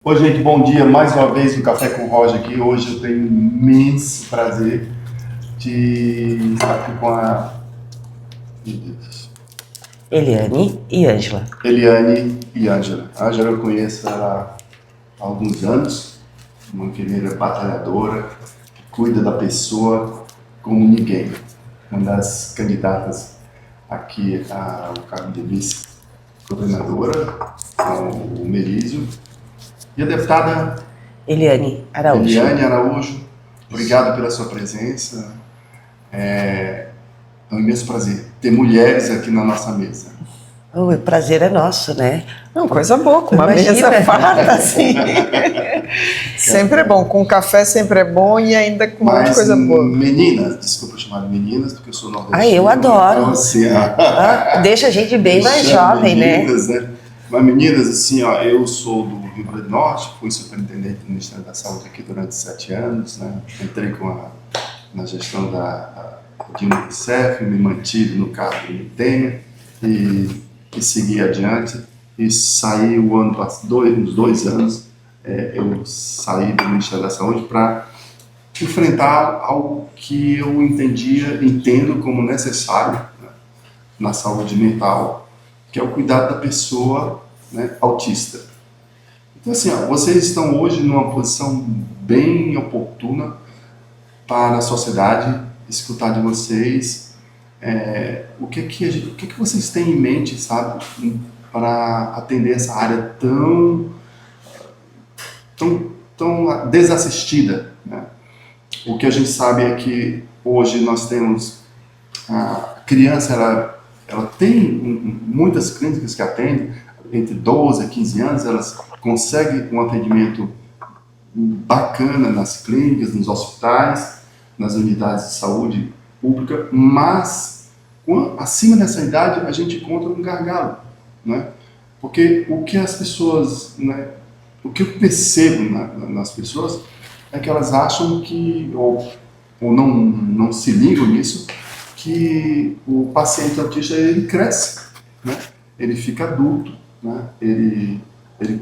Oi, gente, bom dia. Mais uma vez no Café com o Roger aqui. Hoje eu tenho um imenso prazer de estar aqui com a meu Deus, Eliane e Ângela. Eliane e Ângela. A Ângela eu conheço ela há alguns anos, uma enfermeira batalhadora, que cuida da pessoa como ninguém. Uma das candidatas aqui ao cargo de vice-governadora, com o Merizio. E a deputada Eliane Araújo. Eliane Araújo, obrigado pela sua presença. É um imenso prazer ter mulheres aqui na nossa mesa. O prazer é nosso, né? Não, coisa boa, com uma Imagina. mesa farta, assim. Sempre é bom, com café sempre é bom e ainda com um monte de Mas, coisa boa. meninas, desculpa chamar de meninas, porque eu sou nordestino. Ah, eu adoro. Então, assim, Deixa a gente bem mais chamo jovem, meninas, né? Mas, meninas, assim, ó, eu sou do Rio Grande do Norte, fui superintendente do Ministério da Saúde aqui durante 7 anos, né? Entrei na gestão da Dilma Rousseff, me mantive no cargo do Temer e segui adiante. E saí o ano passado, uns 2 anos, eu saí do Ministério da Saúde para enfrentar algo que eu entendo como necessário, né, na saúde mental, que é o cuidado da pessoa, né, autista. Então, assim, ó, vocês estão hoje numa posição bem oportuna para a sociedade escutar de vocês o que vocês têm em mente, sabe, para atender essa área tão desassistida, né? O que a gente sabe é que hoje nós temos a criança, ela tem muitas clínicas que atendem entre 12 a 15 anos, elas conseguem um atendimento bacana nas clínicas, nos hospitais, nas unidades de saúde pública, mas acima dessa idade a gente encontra um gargalo, né? Porque o que as pessoas, né, o que eu percebo nas pessoas é que elas acham que, ou não se ligam nisso, que o paciente autista ele cresce, né? Ele fica adulto, né? Ele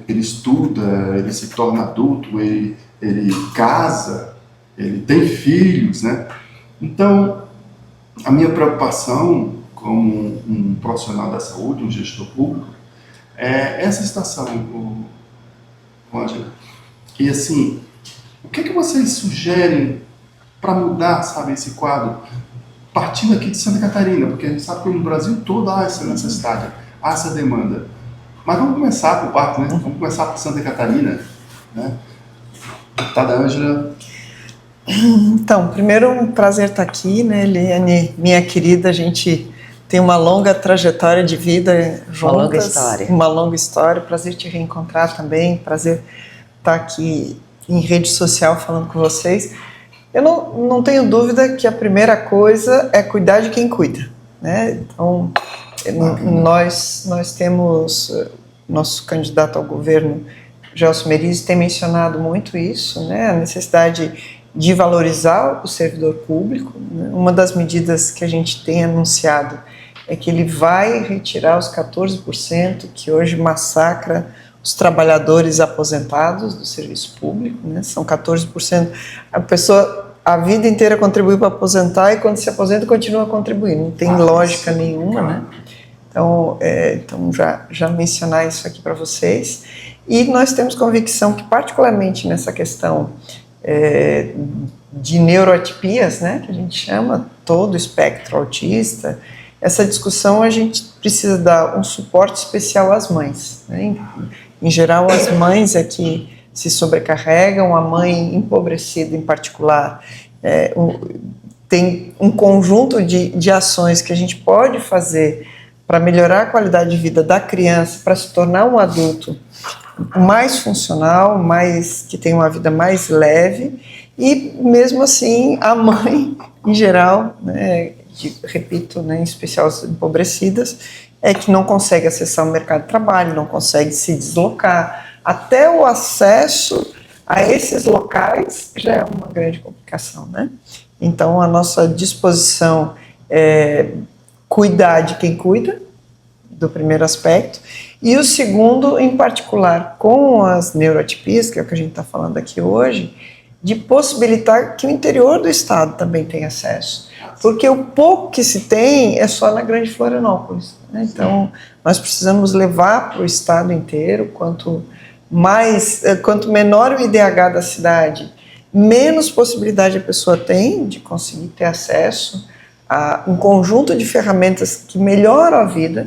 estuda, ele se torna adulto, ele casa, ele tem filhos, né? Então, a minha preocupação como um profissional da saúde, um gestor público, é essa situação, Roger. E assim, o que vocês sugerem para mudar, sabe, esse quadro? Partindo aqui de Santa Catarina, porque a gente sabe que no Brasil todo há essa necessidade, há essa demanda. Mas vamos começar por parte, né? Vamos começar por Santa Catarina, né? Deputada Ângela. Então, primeiro um prazer estar aqui, né, Eliane, minha querida, a gente tem uma longa trajetória de vida juntas. Uma longa história. Uma longa história, prazer te reencontrar também, prazer estar aqui em rede social falando com vocês. Eu não tenho dúvida que a primeira coisa é cuidar de quem cuida, né? Então, nós temos, nosso candidato ao governo, Gelson Merizio, tem mencionado muito isso, né? A necessidade de valorizar o servidor público, né? Uma das medidas que a gente tem anunciado é que ele vai retirar os 14% que hoje massacra os trabalhadores aposentados do serviço público, né? São 14%. A pessoa a vida inteira contribui para aposentar e quando se aposenta continua contribuindo. Não tem lógica nenhuma, né? Então já mencionar isso aqui para vocês. E nós temos convicção que, particularmente nessa questão de neuroatipias, né, que a gente chama todo o espectro autista, essa discussão a gente precisa dar um suporte especial às mães, né? Em geral, as mães é que se sobrecarregam, a mãe empobrecida em particular, tem um conjunto de ações que a gente pode fazer para melhorar a qualidade de vida da criança, para se tornar um adulto mais funcional, que tem uma vida mais leve, e mesmo assim a mãe, em geral, né, repito, né, em especial as empobrecidas, é que não consegue acessar o mercado de trabalho, não consegue se deslocar, até o acesso a esses locais já é uma grande complicação, né? Então a nossa disposição é cuidar de quem cuida, do primeiro aspecto, E o segundo, em particular, com as neuroatipias, que é o que a gente está falando aqui hoje, de possibilitar que o interior do estado também tenha acesso. Porque o pouco que se tem é só na Grande Florianópolis, né? Então, nós precisamos levar para o estado inteiro, quanto menor o IDH da cidade, menos possibilidade a pessoa tem de conseguir ter acesso a um conjunto de ferramentas que melhoram a vida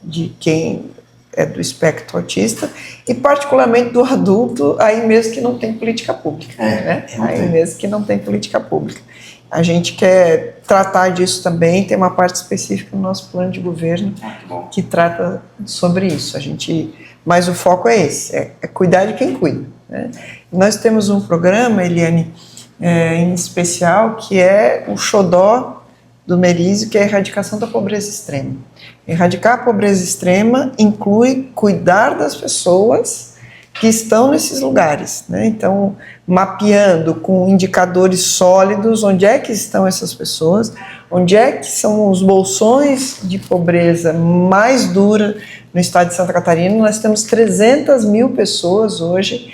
de quem é do espectro autista e particularmente do adulto, aí mesmo que não tem política pública, né? Aí mesmo que não tem política pública. A gente quer tratar disso também, tem uma parte específica no nosso plano de governo que trata sobre isso. Mas o foco é esse, é cuidar de quem cuida, né? Nós temos um programa, Eliane, em especial, que é o xodó do Merizio, que é a erradicação da pobreza extrema. Erradicar a pobreza extrema inclui cuidar das pessoas que estão nesses lugares, né? Então, mapeando com indicadores sólidos onde é que estão essas pessoas, onde é que são os bolsões de pobreza mais dura no estado de Santa Catarina. Nós temos 300 mil pessoas hoje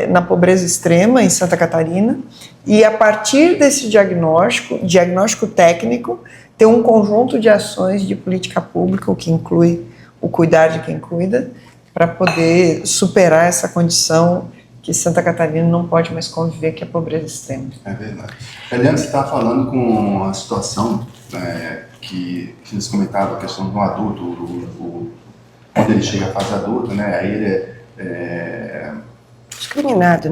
na pobreza extrema em Santa Catarina, e a partir desse diagnóstico técnico, ter um conjunto de ações de política pública, o que inclui o cuidar de quem cuida, para poder superar essa condição que Santa Catarina não pode mais conviver, que é a pobreza extrema. É verdade. Eliane, você está falando com a situação que eles comentavam, a questão do adulto, quando ele chega à fase adulta, né, aí ele é discriminado,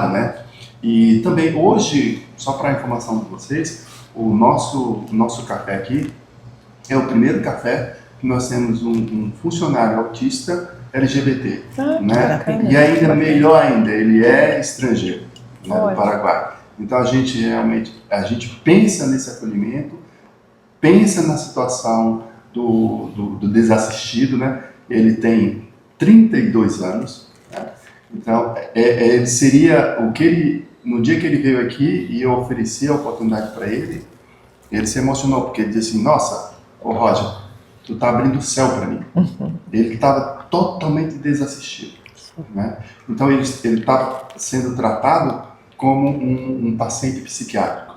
né? E também hoje, só para a informação de vocês, o nosso café aqui é o primeiro café que nós temos um funcionário autista LGBT, né? E ainda melhor ainda, ele é estrangeiro, né, do Paraguai. Então a gente pensa nesse acolhimento, pensa na situação do desassistido, né? Ele tem 32 anos, né? Então ele seria o que ele, no dia que ele veio aqui e eu ofereci a oportunidade para ele se emocionou, porque ele disse assim: nossa, ô Roger, tu tá abrindo o céu para mim. Ele estava totalmente desassistido, né? Então ele estava sendo tratado como um paciente psiquiátrico,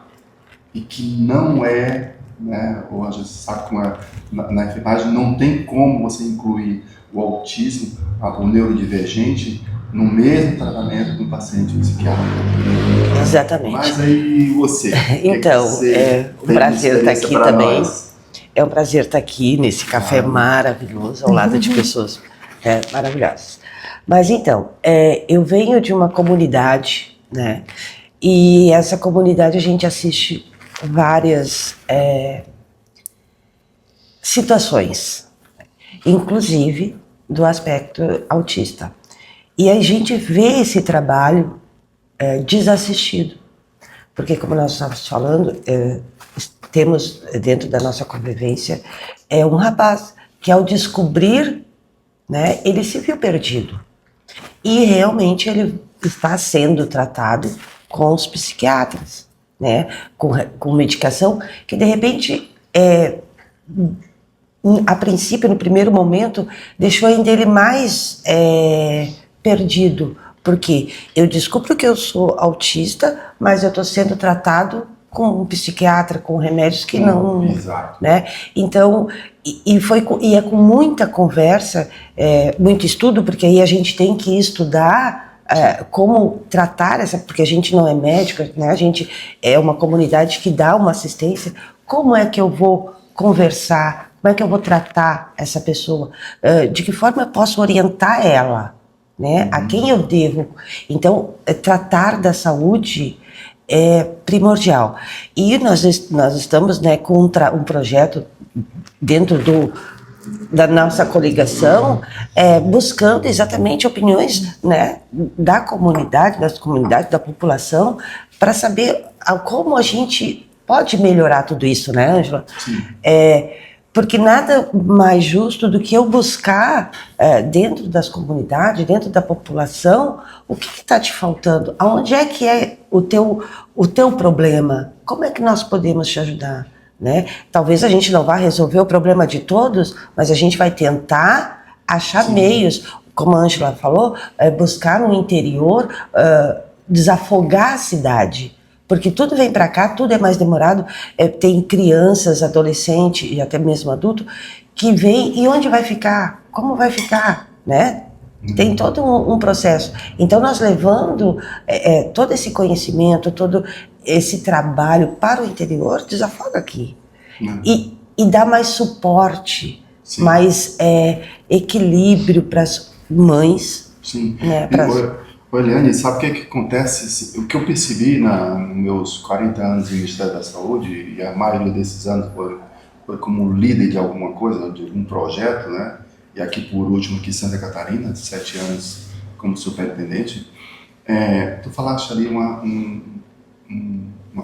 e que não é, né, ou a gente sabe como é, na enfermagem não tem como você incluir o autismo, o neurodivergente, no mesmo tratamento do paciente psiquiátrico. Exatamente. Mas aí você... Então, é um prazer estar aqui também. Nós. É um prazer estar aqui nesse café maravilhoso, ao lado de pessoas maravilhosas. Mas então, eu venho de uma comunidade, né? E essa comunidade a gente assiste várias situações, inclusive do aspecto autista. E a gente vê esse trabalho desassistido, porque, como nós estávamos falando, temos dentro da nossa convivência um rapaz que, ao descobrir, né, ele se viu perdido. E realmente ele está sendo tratado com os psiquiatras, né, com medicação que, de repente, a princípio, no primeiro momento, deixou ainda ele mais perdido, porque eu descubro que eu sou autista, mas eu estou sendo tratado com um psiquiatra, com remédios que não... Exato. Né? Então, e é com muita conversa, muito estudo, porque aí a gente tem que estudar como tratar porque a gente não é médico, né? A gente é uma comunidade que dá uma assistência. Como é que eu vou conversar? Como é que eu vou tratar essa pessoa? De que forma eu posso orientar ela? Né? A quem eu devo? Então, tratar da saúde é primordial. E nós estamos, né, com um projeto dentro da nossa coligação, buscando exatamente opiniões, né, da comunidade, da população, para saber como a gente pode melhorar tudo isso, né, Ângela? Porque nada mais justo do que eu buscar dentro das comunidades, dentro da população, o que está te faltando? Aonde é que é o teu problema? Como é que nós podemos te ajudar? Né? Talvez a gente não vá resolver o problema de todos, mas a gente vai tentar achar Sim. meios, como a Ângela falou, buscar no interior, desafogar a cidade. Porque tudo vem para cá, tudo é mais demorado. Tem crianças, adolescentes e até mesmo adulto que vem e onde vai ficar? Como vai ficar, né? Tem todo um processo. Então, nós levando todo esse conhecimento, todo esse trabalho para o interior, desafoga aqui. E dá mais suporte, Sim. mais equilíbrio para as mães. Sim. Né, Eliane, sabe o que acontece? O que eu percebi nos meus 40 anos no Ministério da Saúde, e a maioria desses anos foi como líder de alguma coisa, de algum projeto, né? E aqui, por último, aqui em Santa Catarina, 7 anos como superintendente. Tu falaste ali uma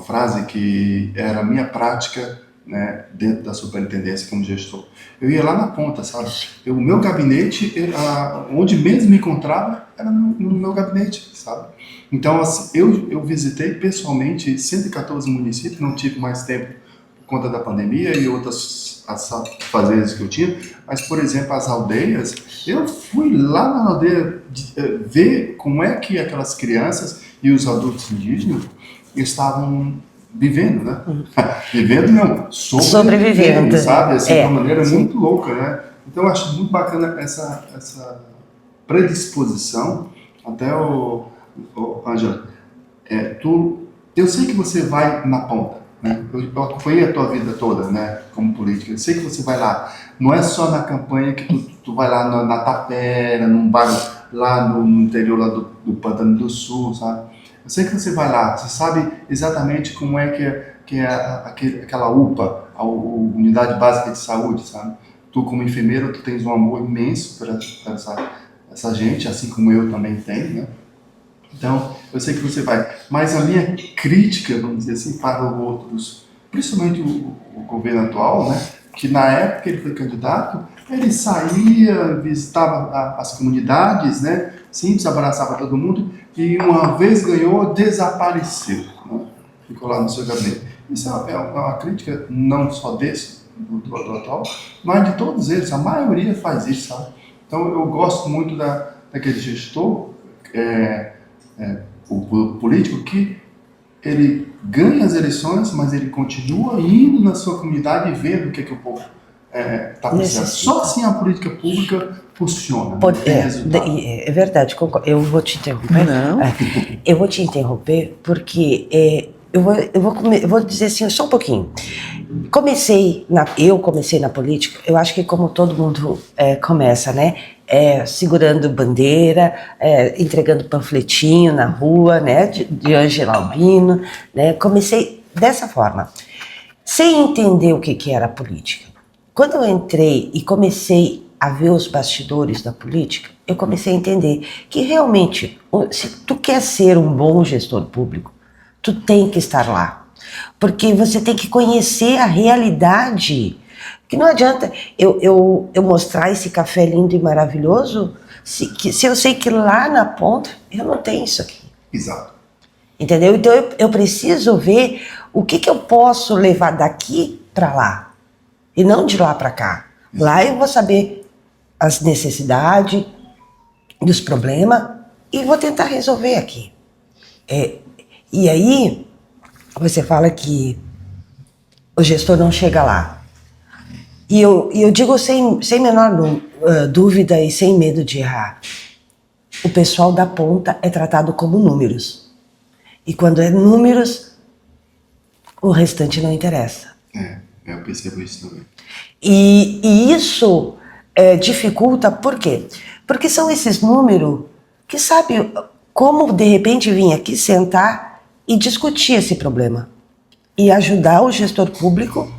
frase que era a minha prática, né, dentro da superintendência como gestor. Eu ia lá na ponta, sabe? O meu gabinete, onde mesmo me encontrava, era no meu gabinete, sabe? Então, assim, eu visitei pessoalmente 114 municípios, não tive mais tempo por conta da pandemia e outras fazeres que eu tinha, mas, por exemplo, as aldeias, eu fui lá na aldeia ver como é que aquelas crianças e os adultos indígenas estavam vivendo, né? Vivendo não, sobrevivendo, sabe? Assim, de uma maneira muito louca, né? Então eu acho muito bacana essa predisposição. Até Ângela, eu sei que você vai na ponta, né? Eu acompanhei a tua vida toda, né? Como política, eu sei que você vai lá. Não é só na campanha que tu vai lá na Tapera, num bairro lá no interior lá do Pantano do Sul, sabe? Eu sei que você vai lá, você sabe exatamente como é que é aquela UPA, a Unidade Básica de Saúde, sabe? Tu, como enfermeira, tu tens um amor imenso para essa gente, assim como eu também tenho, né? Então, eu sei que você vai. Mas a minha crítica, vamos dizer assim, para outros, principalmente o governo atual, né? Que na época que ele foi candidato, ele saía, visitava as comunidades, né? Simples, abraçava todo mundo e uma vez ganhou, desapareceu, né? Ficou lá no seu gabinete. Isso é uma crítica não só desse, do atual, mas de todos eles, a maioria faz isso, sabe? Então eu gosto muito daquele gestor, o político, que ele ganha as eleições, mas ele continua indo na sua comunidade e vendo o que o povo está precisando. Só assim a política pública funciona. É verdade, concordo. Eu vou te interromper. Não. Eu vou te interromper porque eu vou dizer assim, só um pouquinho. Eu comecei na política, eu acho que como todo mundo começa, né? Segurando bandeira, entregando panfletinho na rua, né? De Ângela Albino, né? Comecei dessa forma, sem entender o que era política. Quando eu entrei e comecei a ver os bastidores da política, eu comecei a entender que realmente, se tu quer ser um bom gestor público, tu tem que estar lá. Porque você tem que conhecer a realidade. Que não adianta eu mostrar esse café lindo e maravilhoso se eu sei que lá na ponta eu não tenho isso aqui. Exato. Entendeu? Então eu preciso ver o que eu posso levar daqui para lá. E não de lá para cá. Lá eu vou saber as necessidades, os problemas e vou tentar resolver aqui. E aí, você fala que o gestor não chega lá. E eu digo sem menor dúvida e sem medo de errar. O pessoal da ponta é tratado como números. E quando é números, o restante não interessa. Eu percebo isso também. E isso dificulta, por quê? Porque são esses números que sabem como de repente vir aqui sentar e discutir esse problema e ajudar o gestor público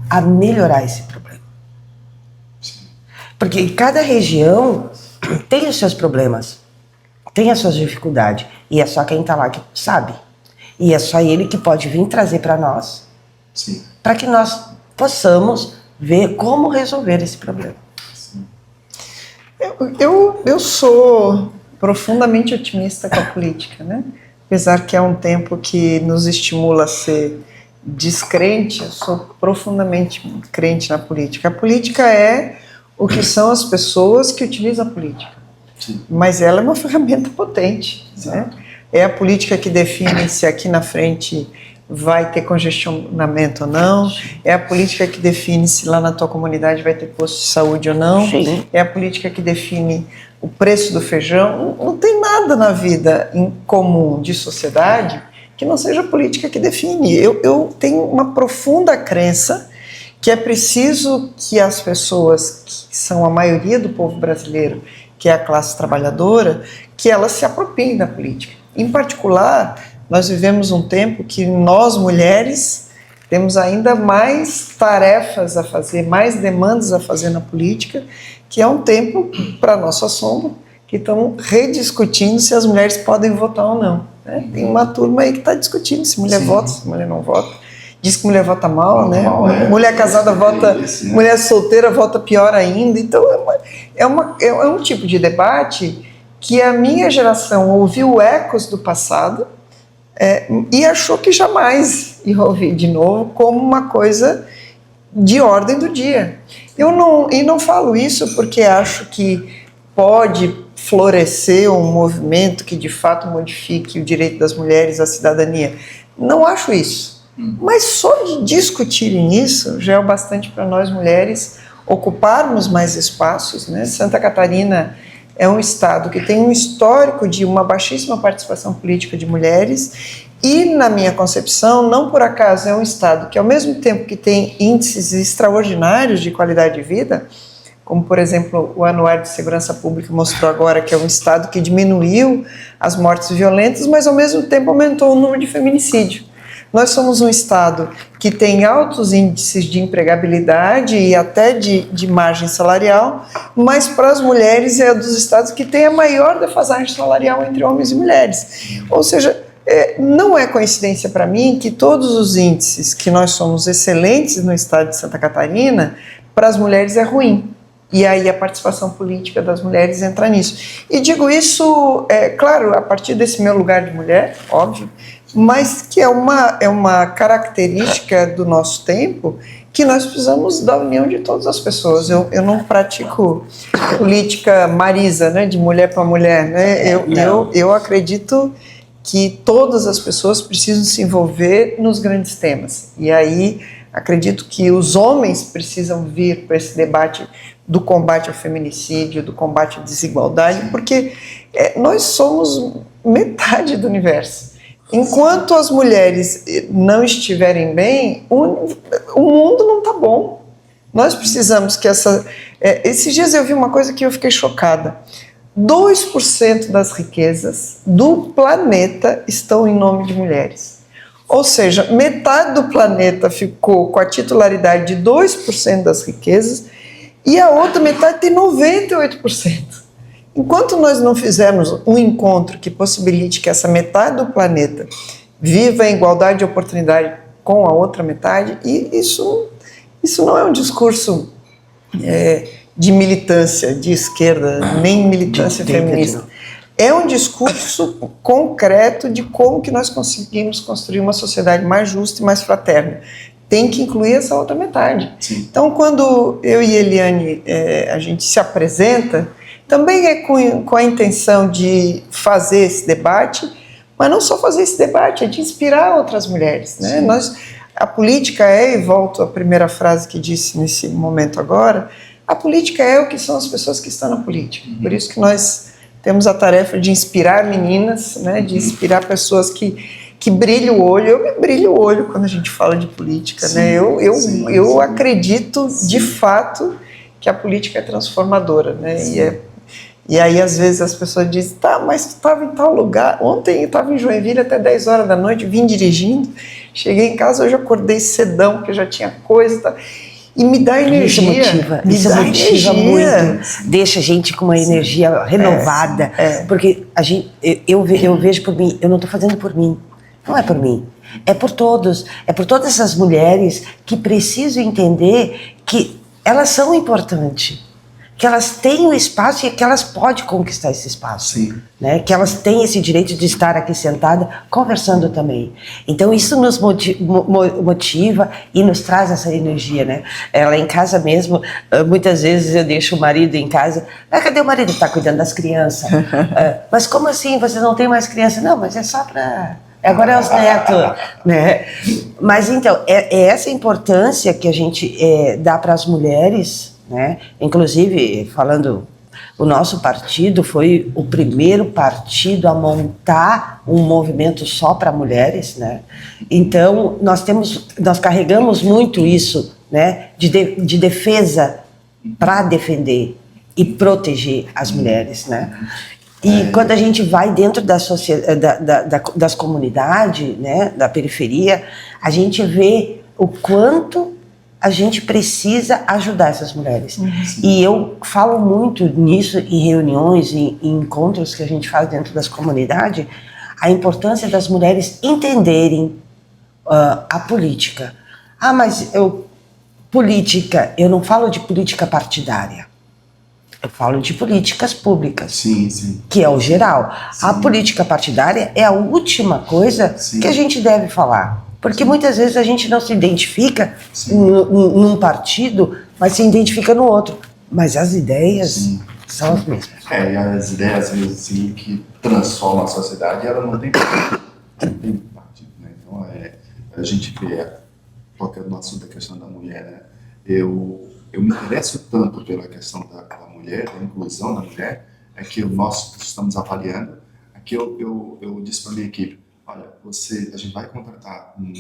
a melhorar esse problema. Sim. Porque cada região tem os seus problemas, tem as suas dificuldades, e é só quem está lá que sabe. E é só ele que pode vir trazer para nós, para que nós possamos ver como resolver esse problema. Sim. Eu sou profundamente otimista com a política, né? Apesar que é um tempo que nos estimula a ser descrente, eu sou profundamente crente na política. A política é o que são as pessoas que utilizam a política. Sim. Mas ela é uma ferramenta potente, né? É a política que define se aqui na frente vai ter congestionamento ou não, é a política que define se lá na tua comunidade vai ter posto de saúde ou não, Sim. é a política que define o preço do feijão. Não tem nada na vida em comum de sociedade que não seja a política que define. Eu tenho uma profunda crença que é preciso que as pessoas, que são a maioria do povo brasileiro, que é a classe trabalhadora, que elas se apropriem da política. Em particular, nós vivemos um tempo que nós, mulheres, temos ainda mais tarefas a fazer, mais demandas a fazer na política, que é um tempo, para nosso assombro, que estão rediscutindo se as mulheres podem votar ou não. Né? Tem uma turma aí que está discutindo se mulher vota, se mulher não vota. Diz que mulher vota mal, né? Mulher casada vota, mulher solteira vota pior ainda. Então é um tipo de debate que a minha geração ouviu ecos do passado e achou que jamais ia ouvir de novo como uma coisa de ordem do dia. Eu não falo isso porque acho que pode florescer um movimento que de fato modifique o direito das mulheres à cidadania. Não acho isso. Mas só de discutirem isso já é o bastante para nós mulheres ocuparmos mais espaços, né? Santa Catarina é um estado que tem um histórico de uma baixíssima participação política de mulheres e, na minha concepção, não por acaso é um estado que, ao mesmo tempo que tem índices extraordinários de qualidade de vida, como, por exemplo, o Anuário de Segurança Pública mostrou agora que é um estado que diminuiu as mortes violentas, mas, ao mesmo tempo, aumentou o número de feminicídio. Nós somos um estado que tem altos índices de empregabilidade e até de margem salarial, mas para as mulheres é um dos estados que tem a maior defasagem salarial entre homens e mulheres. Ou seja, não é coincidência para mim que todos os índices que nós somos excelentes no estado de Santa Catarina, para as mulheres é ruim. E aí a participação política das mulheres entra nisso. E digo isso, claro, a partir desse meu lugar de mulher, óbvio, mas que é uma característica do nosso tempo que nós precisamos da união de todas as pessoas. Eu não pratico política marisa, né, de mulher para mulher. Né? Eu acredito que todas as pessoas precisam se envolver nos grandes temas. E aí acredito que os homens precisam vir para esse debate do combate ao feminicídio, do combate à desigualdade, porque nós somos metade do universo. Enquanto as mulheres não estiverem bem, o mundo não está bom. Nós precisamos que esses dias eu vi uma coisa que eu fiquei chocada. 2% das riquezas do planeta estão em nome de mulheres. Ou seja, metade do planeta ficou com a titularidade de 2% das riquezas e a outra metade tem 98%. Enquanto nós não fizermos um encontro que possibilite que essa metade do planeta viva em igualdade de oportunidade com a outra metade, e isso não é um discurso de militância de esquerda, nem militância feminista. É um discurso concreto de como que nós conseguimos construir uma sociedade mais justa e mais fraterna. Tem que incluir essa outra metade. Sim. Então, quando eu e Eliane, a gente se apresenta, também é com a intenção de fazer esse debate, mas não só fazer esse debate, é de inspirar outras mulheres. Né? A política e volto à primeira frase que disse nesse momento agora, a política é o que são as pessoas que estão na política. Por isso que nós temos a tarefa de inspirar meninas, né? De inspirar pessoas que brilham o olho. Eu me brilho o olho quando a gente fala de política. Sim, né? Eu acredito, de fato, que a política é transformadora. Né? E aí, às vezes, as pessoas dizem, tá, mas tu estava em tal lugar. Ontem eu estava em Joinville até 10 horas da noite, vim dirigindo, cheguei em casa, hoje acordei cedão, porque já tinha coisa e tal. E me dá energia. Isso motiva muito. Deixa a gente com uma energia renovada. Porque eu vejo por mim, eu não estou fazendo por mim. Não é por mim. É por todos. É por todas essas mulheres que precisam entender que elas são importantes. que elas têm o espaço e que elas podem conquistar esse espaço. Sim. Né? Que elas têm esse direito de estar aqui sentada conversando também. Então isso nos motiva e nos traz essa energia, né? Ela em casa mesmo, muitas vezes eu deixo o marido em casa, cadê o marido? Está cuidando das crianças. Mas como assim, vocês não têm mais criança? Não, mas é só para... Agora é os netos, né? Mas então, é essa importância que a gente dá para as mulheres, né? Inclusive, falando, o nosso partido foi o primeiro partido a montar um movimento só para mulheres, né? Então, nós carregamos muito isso, né? De defesa para defender e proteger as mulheres, né? E quando a gente vai dentro da das comunidades, né, da periferia, a gente vê o quanto a gente precisa ajudar essas mulheres. E eu falo muito nisso em reuniões, em encontros que a gente faz dentro das comunidades, a importância das mulheres entenderem a política. Mas política, eu não falo de política partidária. Eu falo de políticas públicas, Sim. que é o geral. Sim. A política partidária é a última coisa que a gente deve falar. Porque muitas vezes a gente não se identifica num partido, mas se identifica no outro. Mas as ideias são as mesmas. E as ideias, às vezes, assim, que transformam a sociedade, ela não tem partido, né? Então, a gente vê, tocando no assunto da questão da mulher, né? Eu me interesso tanto pela questão da mulher, da inclusão da mulher, que nós estamos avaliando. Aqui eu disse para a minha equipe, olha, a gente vai contratar um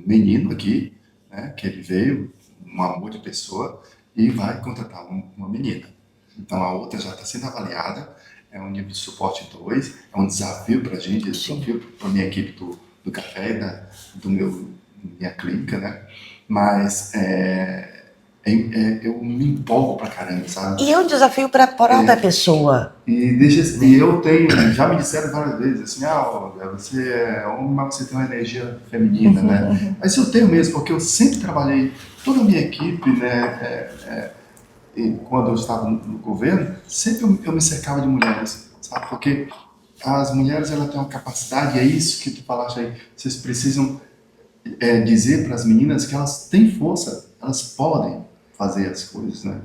menino aqui, né, que ele veio, um amor de pessoa, e vai contratar uma menina. Então a outra já está sendo avaliada, é um nível de suporte 2, é um desafio para a gente, desafio para a minha equipe do café, minha clínica, né? Mas eu me empolgo pra caramba, sabe? E é um desafio para a própria pessoa. E eu já me disseram várias vezes assim, Olga, você é homem, mas você tem uma energia feminina, né? Mas eu tenho mesmo, porque eu sempre trabalhei, toda a minha equipe, né, e quando eu estava no governo, sempre eu me cercava de mulheres, sabe? Porque as mulheres, elas têm uma capacidade, é isso que tu falaste aí, vocês precisam dizer para as meninas que elas têm força, elas podem fazer as coisas, né?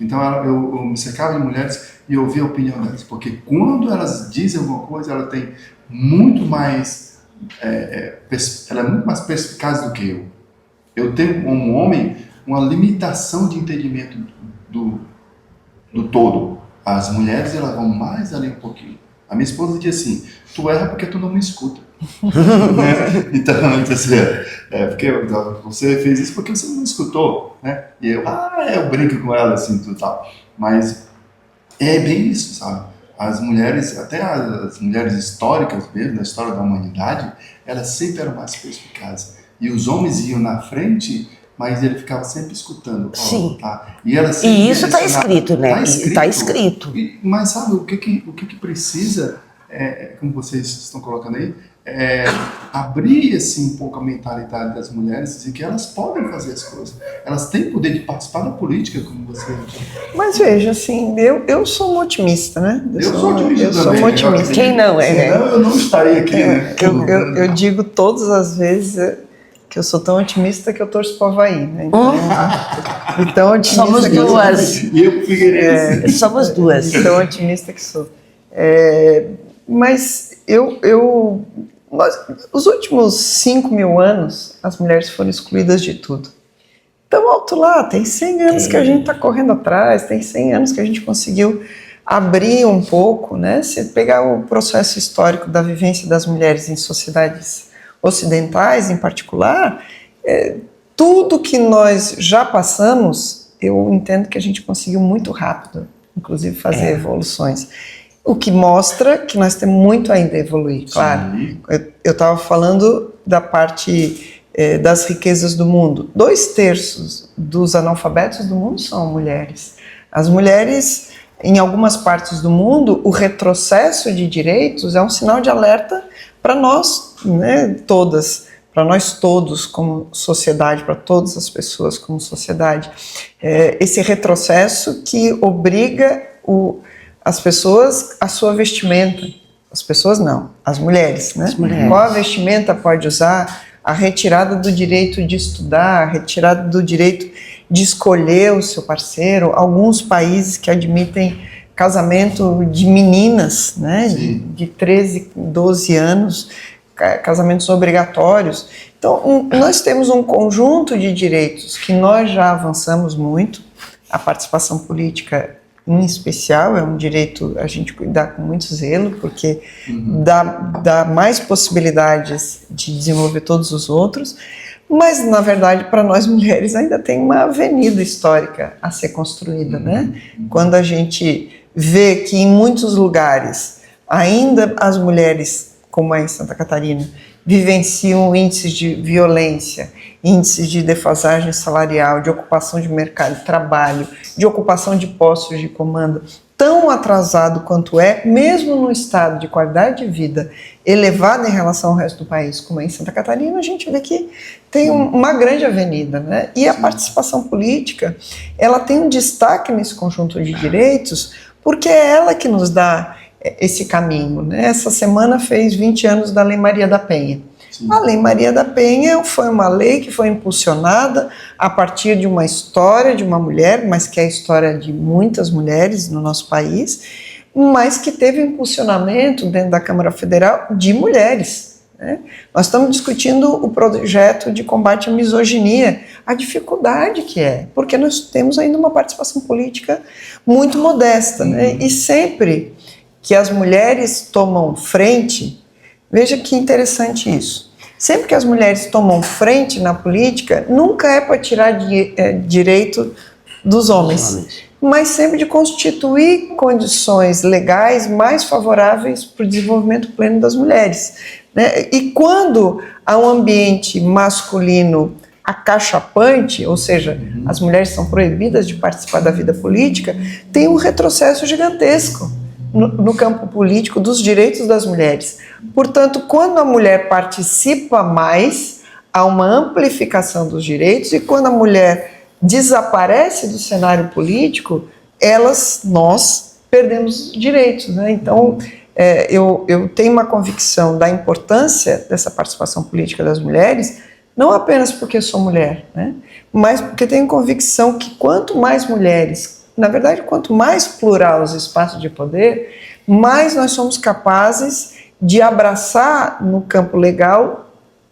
Então eu me cercava de mulheres e ouvia a opinião delas, porque quando elas dizem alguma coisa, ela tem muito mais, ela é muito mais perspicaz do que eu. Eu tenho, como homem, uma limitação de entendimento do todo. As mulheres, elas vão mais além um pouquinho. A minha esposa diz assim, tu erra porque tu não me escuta. Né? Então, porque você fez isso porque você não escutou, né? E eu brinco com ela assim, tudo tal. Mas é bem isso, sabe? As mulheres, até as mulheres históricas mesmo, da história da humanidade, elas sempre eram mais perspicazes. E os homens iam na frente, mas ele ficava sempre escutando. Sim. Tá? E isso está escrito, né? Está escrito. Mas sabe o que precisa, como vocês estão colocando aí, abrir assim, um pouco a mentalidade das mulheres e que elas podem fazer as coisas. Elas têm poder de participar da política, como você... Mas veja, assim, eu sou um otimista, né? Eu sou um otimista. Quem não é, né? Senão eu não estaria aqui, né? Eu digo todas as vezes que eu sou tão otimista que eu torço para o Avaí, né? Então otimista somos que duas. E eu Figueirense. Somos duas. Tão otimista que sou. Mas os últimos 5.000 anos, as mulheres foram excluídas de tudo. Então, alto lá, tem 100 anos que a gente está correndo atrás, tem 100 anos que a gente conseguiu abrir um pouco, né? Se pegar o processo histórico da vivência das mulheres em sociedades ocidentais, em particular, tudo que nós já passamos, eu entendo que a gente conseguiu muito rápido, inclusive fazer evoluções. O que mostra que nós temos muito ainda a evoluir, claro. Eu estava falando da parte das riquezas do mundo. 2/3 dos analfabetos do mundo são mulheres. As mulheres, em algumas partes do mundo, o retrocesso de direitos é um sinal de alerta para nós, né, todas. para nós todos como sociedade, para todas as pessoas como sociedade, esse retrocesso que obriga as pessoas à sua vestimenta. As pessoas não, as mulheres, né? As mulheres. Qual a vestimenta pode usar? A retirada do direito de estudar, a retirada do direito de escolher o seu parceiro. Alguns países que admitem casamento de meninas, né? De 13, 12 anos, casamentos obrigatórios. Então, nós temos um conjunto de direitos que nós já avançamos muito. A participação política, em especial, é um direito a gente cuidar com muito zelo, porque dá mais possibilidades de desenvolver todos os outros, mas, na verdade, para nós mulheres ainda tem uma avenida histórica a ser construída, né? Quando a gente vê que em muitos lugares ainda as mulheres, como é em Santa Catarina, vivenciam índices de violência, índices de defasagem salarial, de ocupação de mercado de trabalho, de ocupação de postos de comando, tão atrasado quanto mesmo no estado de qualidade de vida elevada em relação ao resto do país, como é em Santa Catarina, a gente vê que tem uma grande avenida, né? E a participação política, ela tem um destaque nesse conjunto de direitos, porque é ela que nos dá esse caminho, né? Essa semana fez 20 anos da Lei Maria da Penha. Sim. A Lei Maria da Penha foi uma lei que foi impulsionada a partir de uma história de uma mulher, mas que é a história de muitas mulheres no nosso país, mas que teve impulsionamento dentro da Câmara Federal de mulheres, né? Nós estamos discutindo o projeto de combate à misoginia, a dificuldade que é, porque nós temos ainda uma participação política muito modesta, né? E sempre que as mulheres tomam frente, veja que interessante isso, sempre que as mulheres tomam frente na política, nunca é para tirar direito dos homens, mas sempre de constituir condições legais mais favoráveis para o desenvolvimento pleno das mulheres, né? E quando há um ambiente masculino acachapante, ou seja, as mulheres são proibidas de participar da vida política, tem um retrocesso gigantesco no campo político dos direitos das mulheres. Portanto, quando a mulher participa mais, há uma amplificação dos direitos, e quando a mulher desaparece do cenário político, nós perdemos direitos, né? Então, eu tenho uma convicção da importância dessa participação política das mulheres, não apenas porque sou mulher, né? Mas porque tenho convicção que quanto mais mulheres, na verdade, quanto mais plural os espaços de poder, mais nós somos capazes de abraçar no campo legal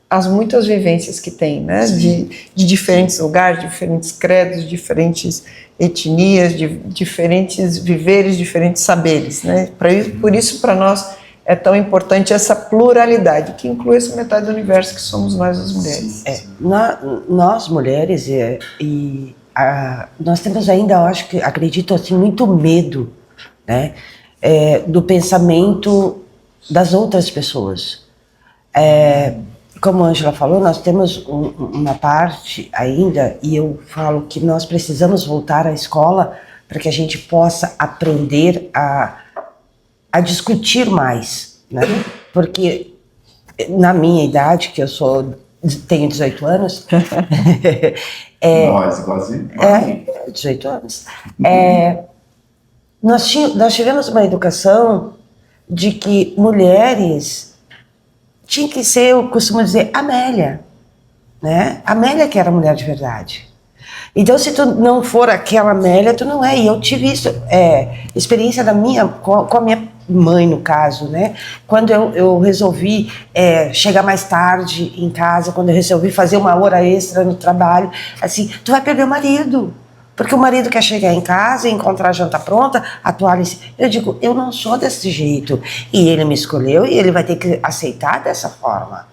as muitas vivências que tem, né? De diferentes lugares, diferentes credos, diferentes etnias, de diferentes viveres, diferentes saberes, né? Por isso, para nós, é tão importante essa pluralidade, que inclui essa metade do universo que somos nós, as mulheres. Nós, mulheres, nós temos ainda, eu acho que, acredito assim, muito medo, né, do pensamento das outras pessoas. Como a Ângela falou, nós temos uma parte ainda, e eu falo que nós precisamos voltar à escola para que a gente possa aprender a discutir mais, né? Porque na minha idade, que tenho 18 anos, Nós, quase. 18 anos. Nós tivemos uma educação de que mulheres tinham que ser, eu costumo dizer, Amélia, né? Amélia que era mulher de verdade. Então, se tu não for aquela Amélia, tu não é. E eu tive isso, experiência com a minha mãe, no caso, né? Quando eu resolvi chegar mais tarde em casa, quando eu resolvi fazer uma hora extra no trabalho, assim, tu vai perder o marido. Porque o marido quer chegar em casa e encontrar a janta pronta, a toalha... Eu digo, eu não sou desse jeito. E ele me escolheu e ele vai ter que aceitar dessa forma.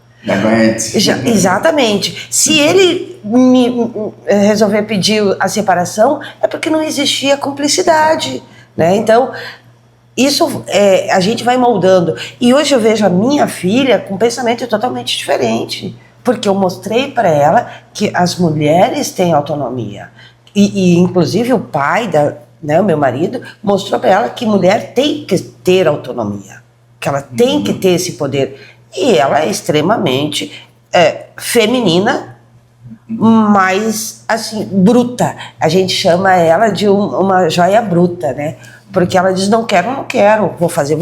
Exatamente. Se ele resolver pedir a separação, é porque não existia cumplicidade, né? Então, isso a gente vai moldando. E hoje eu vejo a minha filha com um pensamento totalmente diferente, porque eu mostrei para ela que as mulheres têm autonomia. E inclusive o pai, o meu marido, mostrou para ela que mulher tem que ter autonomia, que ela tem que ter esse poder. E ela é extremamente feminina, mas assim, bruta. A gente chama ela de uma joia bruta, né? Porque ela diz, não quero, vou fazer,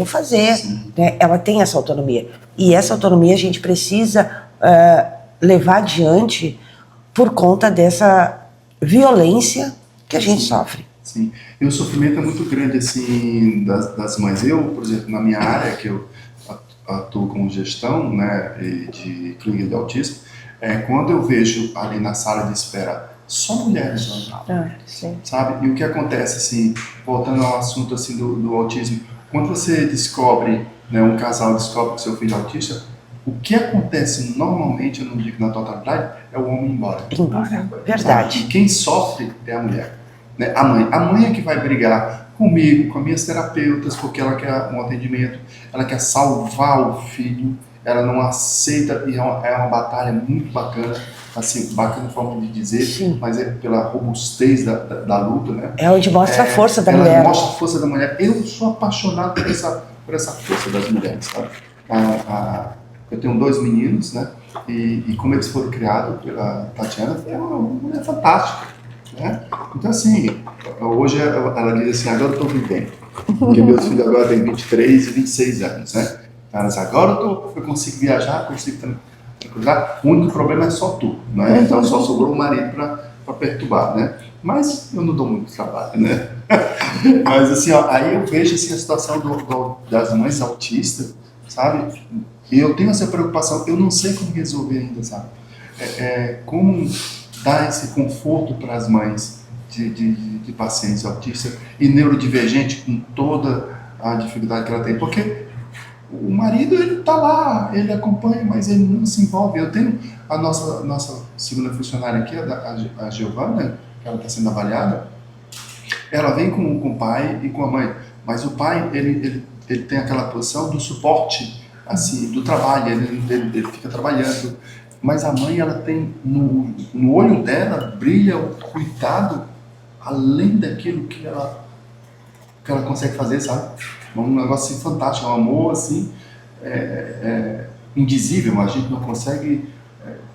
né? Ela tem essa autonomia. E essa autonomia a gente precisa levar adiante por conta dessa violência que a gente sofre. Sim, e o sofrimento é muito grande, assim, das mães. Eu, por exemplo, na minha área, que eu atuo com gestão, né, de clínica de autismo, quando eu vejo ali na sala de espera só mulheres, sabe? E o que acontece, assim, voltando ao assunto, assim, do autismo, quando você descobre, né, um casal descobre que seu filho é autista, o que acontece normalmente, eu não digo na totalidade, é o homem ir embora. Verdade. E quem sofre é a mulher. Né? A mãe é que vai brigar comigo, com as minhas terapeutas, porque ela quer um atendimento, ela quer salvar o filho, ela não aceita, e é uma batalha muito bacana, assim, bacana forma de dizer, sim, mas é pela robustez da luta, né? É onde mostra a força da mulher. Ela mostra a força da mulher. Eu sou apaixonado por essa força das mulheres, sabe? Eu tenho 2 meninos, né? E como eles foram criados pela Tatiana, é uma mulher fantástica, né? Então, assim, hoje ela diz assim, agora eu estou vivendo. Porque meus filhos agora têm 23 e 26 anos, né? Ela diz, agora eu consigo viajar, consigo tranquilizar. O único problema é só tu, né? Então só sobrou o marido para perturbar, né? Mas eu não dou muito trabalho, né? Mas assim, ó, aí eu vejo assim, a situação das mães autistas, sabe? E eu tenho essa preocupação, eu não sei como resolver ainda, sabe? Como dar esse conforto para as mães de pacientes autistas e neurodivergentes com toda a dificuldade que ela tem. Porque o marido, ele está lá, ele acompanha, mas ele não se envolve. Eu tenho a nossa segunda funcionária aqui, a Giovana, que ela está sendo avaliada, ela vem com o pai e com a mãe, mas o pai, ele tem aquela posição do suporte, assim, do trabalho, ele fica trabalhando, mas a mãe, ela tem, no olho dela, brilha o cuidado além daquilo que ela consegue fazer, sabe? Um negócio assim, fantástico, um amor assim, indizível, a gente não consegue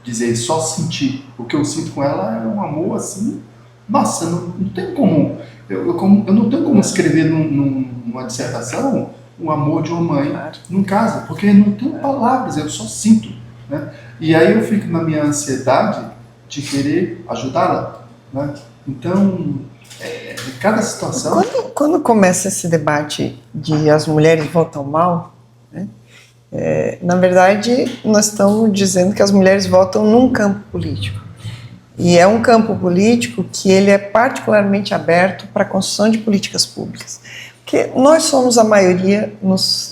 dizer, só sentir. O que eu sinto com ela é um amor assim, nossa, não tem como, eu não tenho como escrever numa dissertação o amor de uma mãe num caso, porque não tem palavras, eu só sinto, né? E aí eu fico na minha ansiedade de querer ajudá-la, né? Então, cada situação... Quando começa esse debate de as mulheres votam mal, né, na verdade, nós estamos dizendo que as mulheres votam num campo político. E é um campo político que ele é particularmente aberto para a construção de políticas públicas. Porque nós somos a maioria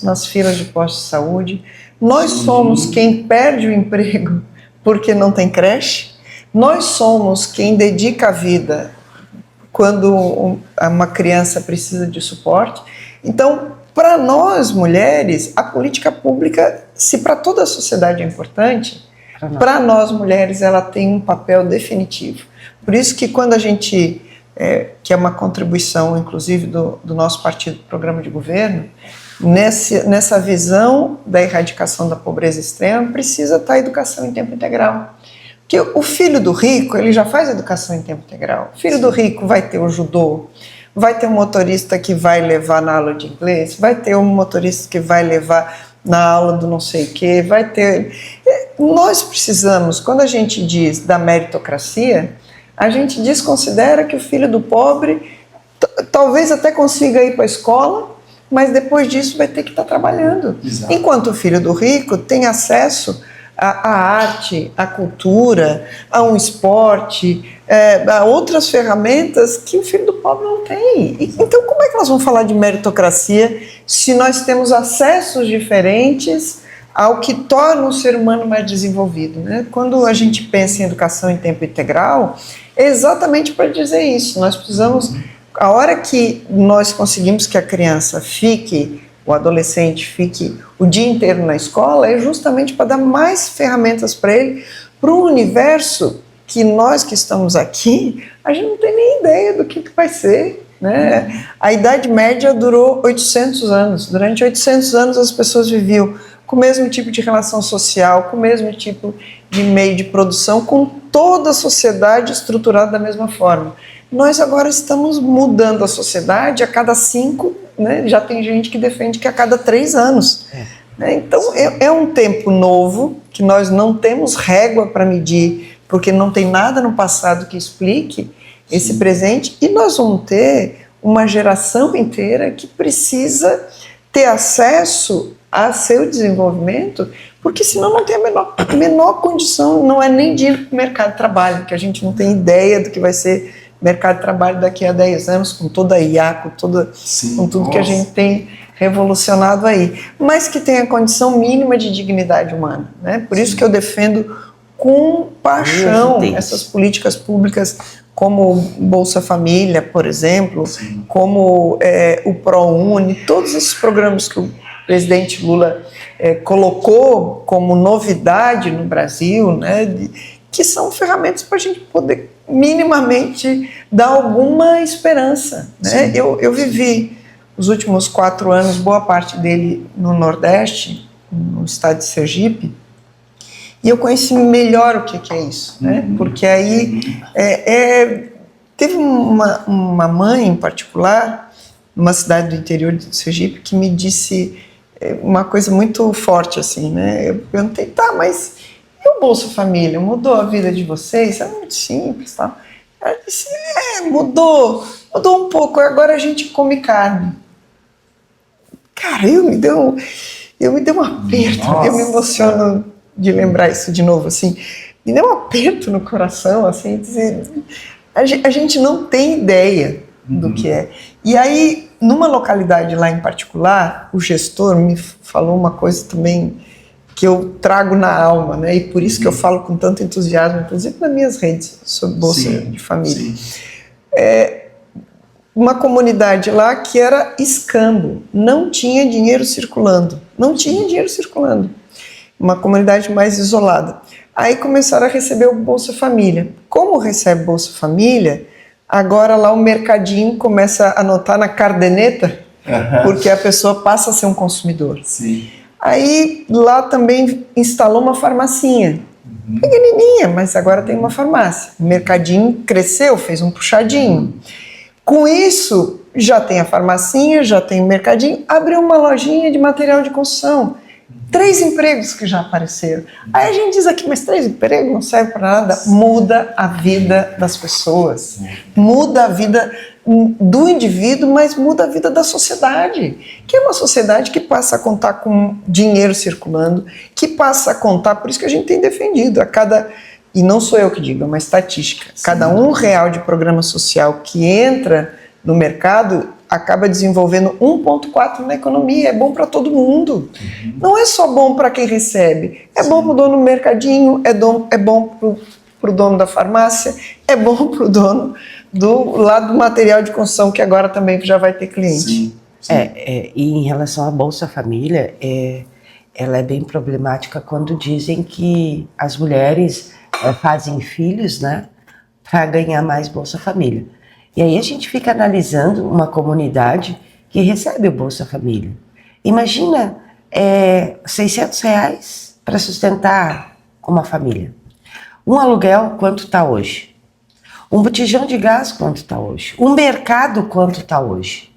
nas filas de postos de saúde, nós somos quem perde o emprego porque não tem creche, nós somos quem dedica a vida quando uma criança precisa de suporte. Então, para nós mulheres, a política pública, se para toda a sociedade é importante, para nós mulheres ela tem um papel definitivo. Por isso que quando a gente, que é uma contribuição inclusive do nosso partido, programa de governo, nessa visão da erradicação da pobreza extrema, precisa estar a educação em tempo integral. Porque o filho do rico, ele já faz educação em tempo integral. O filho do rico vai ter o judô, vai ter um motorista que vai levar na aula de inglês, vai ter um motorista que vai levar na aula do não sei o quê, vai ter... Nós precisamos, quando a gente diz da meritocracia, a gente desconsidera que o filho do pobre talvez até consiga ir para a escola, mas depois disso vai ter que estar trabalhando. Exato. Enquanto o filho do rico tem acesso à arte, à cultura, a um esporte, a outras ferramentas que o filho do pobre não tem. Então, como é que nós vamos falar de meritocracia se nós temos acessos diferentes ao que torna o ser humano mais desenvolvido, né? Quando a gente pensa em educação em tempo integral, é exatamente para dizer isso. Nós precisamos, a hora que nós conseguimos que a criança fique, o adolescente fique o dia inteiro na escola, é justamente para dar mais ferramentas para ele, para um universo que nós que estamos aqui, a gente não tem nem ideia do que vai ser, né? A Idade Média durou 800 anos. Durante 800 anos as pessoas viviam com o mesmo tipo de relação social, com o mesmo tipo de meio de produção, com toda a sociedade estruturada da mesma forma. Nós agora estamos mudando a sociedade a cada 5, né? Já tem gente que defende que a cada 3 anos. Né? Então é um tempo novo, que nós não temos régua para medir, porque não tem nada no passado que explique esse presente, e nós vamos ter uma geração inteira que precisa ter acesso a seu desenvolvimento, porque senão não tem a menor condição, não é nem de ir para o mercado de trabalho, que a gente não tem ideia do que vai ser mercado de trabalho daqui a 10 anos, com toda a IA, com tudo que a gente tem revolucionado aí, mas que tem a condição mínima de dignidade humana, né? Por isso que eu defendo com paixão essas políticas públicas como Bolsa Família, por exemplo, como o ProUni, todos esses programas que o presidente Lula colocou como novidade no Brasil, né, que são ferramentas para a gente poder minimamente dar alguma esperança. Né? Eu vivi os últimos 4 anos, boa parte dele no Nordeste, no estado de Sergipe, e eu conheci melhor o que é isso, né? Porque aí teve uma mãe em particular, numa cidade do interior de Sergipe, que me disse uma coisa muito forte, assim, né? Eu perguntei, tá, mas e o Bolsa Família? Mudou a vida de vocês? É muito simples, tá? Ela disse, mudou um pouco, agora a gente come carne. Cara, eu me deu um aperto, eu me emociono de lembrar isso de novo, assim, me deu um aperto no coração, assim, dizer, a gente não tem ideia do que é. E aí, numa localidade lá em particular, o gestor me falou uma coisa também que eu trago na alma, né, e por isso que eu falo com tanto entusiasmo, inclusive nas minhas redes, sobre Bolsa de Família. Uma comunidade lá que era escambo, não tinha dinheiro circulando, uma comunidade mais isolada. Aí começaram a receber o Bolsa Família. Como recebe Bolsa Família, agora lá o mercadinho começa a anotar na cardeneta, porque a pessoa passa a ser um consumidor. Sim. Aí lá também instalou uma farmacinha, pequenininha, mas agora tem uma farmácia. O mercadinho cresceu, fez um puxadinho. Com isso, já tem a farmacinha, já tem o mercadinho, abriu uma lojinha de material de construção. 3 empregos que já apareceram. Aí a gente diz aqui, mas 3 empregos não serve para nada. Muda a vida das pessoas, muda a vida do indivíduo, mas muda a vida da sociedade, que é uma sociedade que passa a contar com dinheiro circulando, que passa a contar, por isso que a gente tem defendido, e não sou eu que digo, é uma estatística, cada R$1 de programa social que entra no mercado acaba desenvolvendo 1,4 na economia, é bom para todo mundo. Não é só bom para quem recebe, é bom para o dono do mercadinho, é bom para o dono da farmácia, é bom para o dono do lado do material de construção, que agora também já vai ter cliente. E em relação à Bolsa Família, ela é bem problemática quando dizem que as mulheres fazem filhos, né, para ganhar mais Bolsa Família. E aí a gente fica analisando uma comunidade que recebe o Bolsa Família. Imagina R$600 para sustentar uma família. Um aluguel, quanto está hoje? Um botijão de gás, quanto está hoje? Um mercado, quanto está hoje?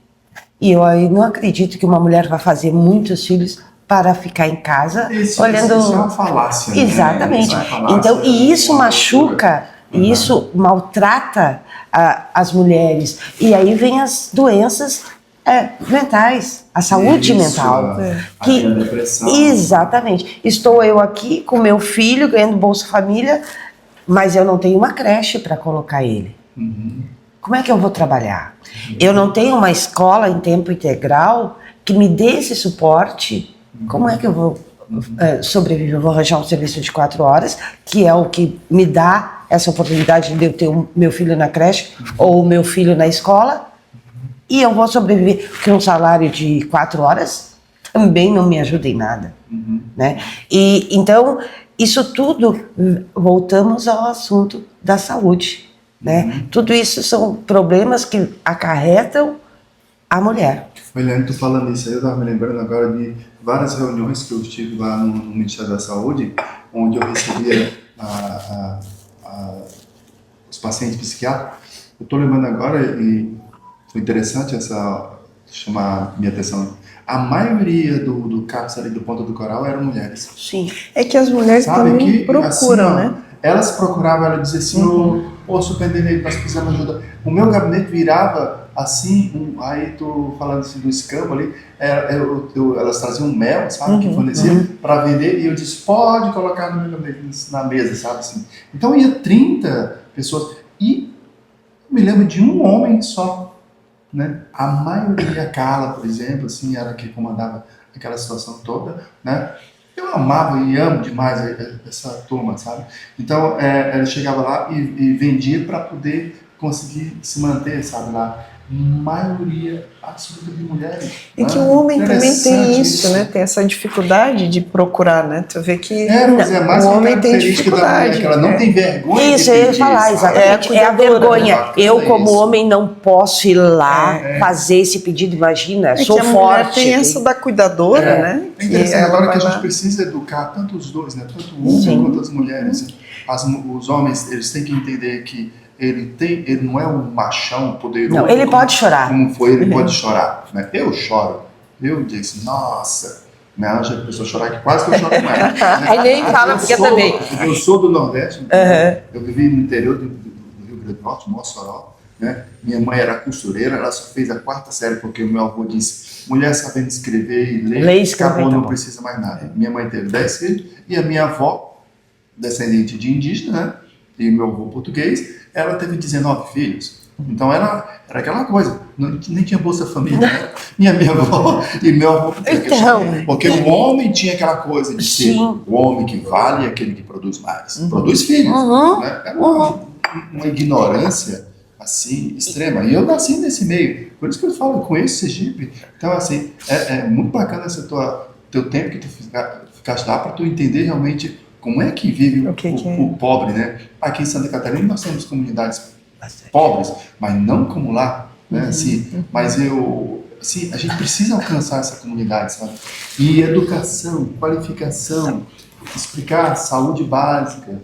E eu aí não acredito que uma mulher vá fazer muitos filhos para ficar em casa olhando... Isso é uma falácia, né? Exatamente. Então, e isso machuca, e isso maltrata as mulheres. E aí vem as doenças mentais, a saúde mental. A depressão. Exatamente. Estou eu aqui com meu filho ganhando Bolsa Família, mas eu não tenho uma creche para colocar ele. Como é que eu vou trabalhar? Eu não tenho uma escola em tempo integral que me dê esse suporte. Como é que eu vou sobreviver? Eu vou arranjar um serviço de 4 horas, que é o que me dá essa oportunidade de eu ter o meu filho na creche ou o meu filho na escola, e eu vou sobreviver, porque um salário de 4 horas também não me ajuda em nada. Né? E então, isso tudo, voltamos ao assunto da saúde. Né? Tudo isso são problemas que acarretam a mulher. Eliane, tu falando isso aí, eu estava me lembrando agora de várias reuniões que eu estive lá no Ministério da Saúde, onde eu recebia os pacientes psiquiátricos. Eu estou lembrando agora, e foi interessante chamar minha atenção. A maioria do CAPS ali do Ponta do Coral eram mulheres. Sim. É que as mulheres também Que, procuram, assim, ó, né? Elas procuravam, ela dizia assim, ô Superintendente, nós precisamos de ajuda. O meu gabinete virava assim, aí tu falando assim do escambo ali, elas traziam mel, sabe, que fornecia para vender, e eu disse, pode colocar no meu gabinete na mesa, sabe, assim. Então ia 30 pessoas, e eu me lembro de um homem só, né? A maioria, a Carla, por exemplo, assim, era que comandava aquela situação toda, né? Eu amava e amo demais essa turma, sabe? Então, ela chegava lá e vendia para poder conseguir se manter, sabe, lá. Maioria absoluta de mulheres. E que o homem também tem isso, né? Tem essa dificuldade de procurar, né? Tu vê que mas é mais o uma homem tem característica da mulher, dificuldade. que ela não tem vergonha. Isso, eu ia falar, sabe? exatamente. É a vergonha. Eu, como isso. homem, não posso ir lá fazer esse pedido, imagina, É sou que a forte. mulher tem essa da cuidadora, né? É interessante agora que a vai gente lá. precisa educar tanto os dois, né? Tanto o homem quanto as mulheres. Os homens, eles têm que entender que ele não é um machão poderoso. Não, ele pode chorar. Como foi, ele pode chorar. Né? Eu choro. Eu disse, nossa, né? Já começou a chorar, que quase que eu choro com ela. Né? Aí nem fala, porque eu também. Eu sou do Nordeste, eu vivi no interior do Rio Grande do Norte, Mossoró. Né? Minha mãe era costureira, ela só fez a 4ª série, porque o meu avô disse, mulher sabendo escrever e ler, acabou, não precisa mais nada. Minha mãe teve 10 filhos, e a minha avó, descendente de indígena, né? E meu avô português, ela teve 19 filhos. Então era aquela coisa, nem tinha Bolsa Família, né? Minha avó e meu avô português. Então, porque o homem tinha aquela coisa de ser o homem que vale e aquele que produz mais. Produz filhos. Né? Era uma ignorância assim, extrema. E eu nasci nesse meio. Por isso que eu falo, conheço Sergipe. Então, assim, é muito bacana esse teu tempo que tu ficaste lá para tu entender realmente como é que vive o pobre, né? Aqui em Santa Catarina nós temos comunidades pobres, mas não como lá, né? Assim, mas assim, a gente precisa alcançar essa comunidade, sabe? E educação, qualificação, explicar saúde básica.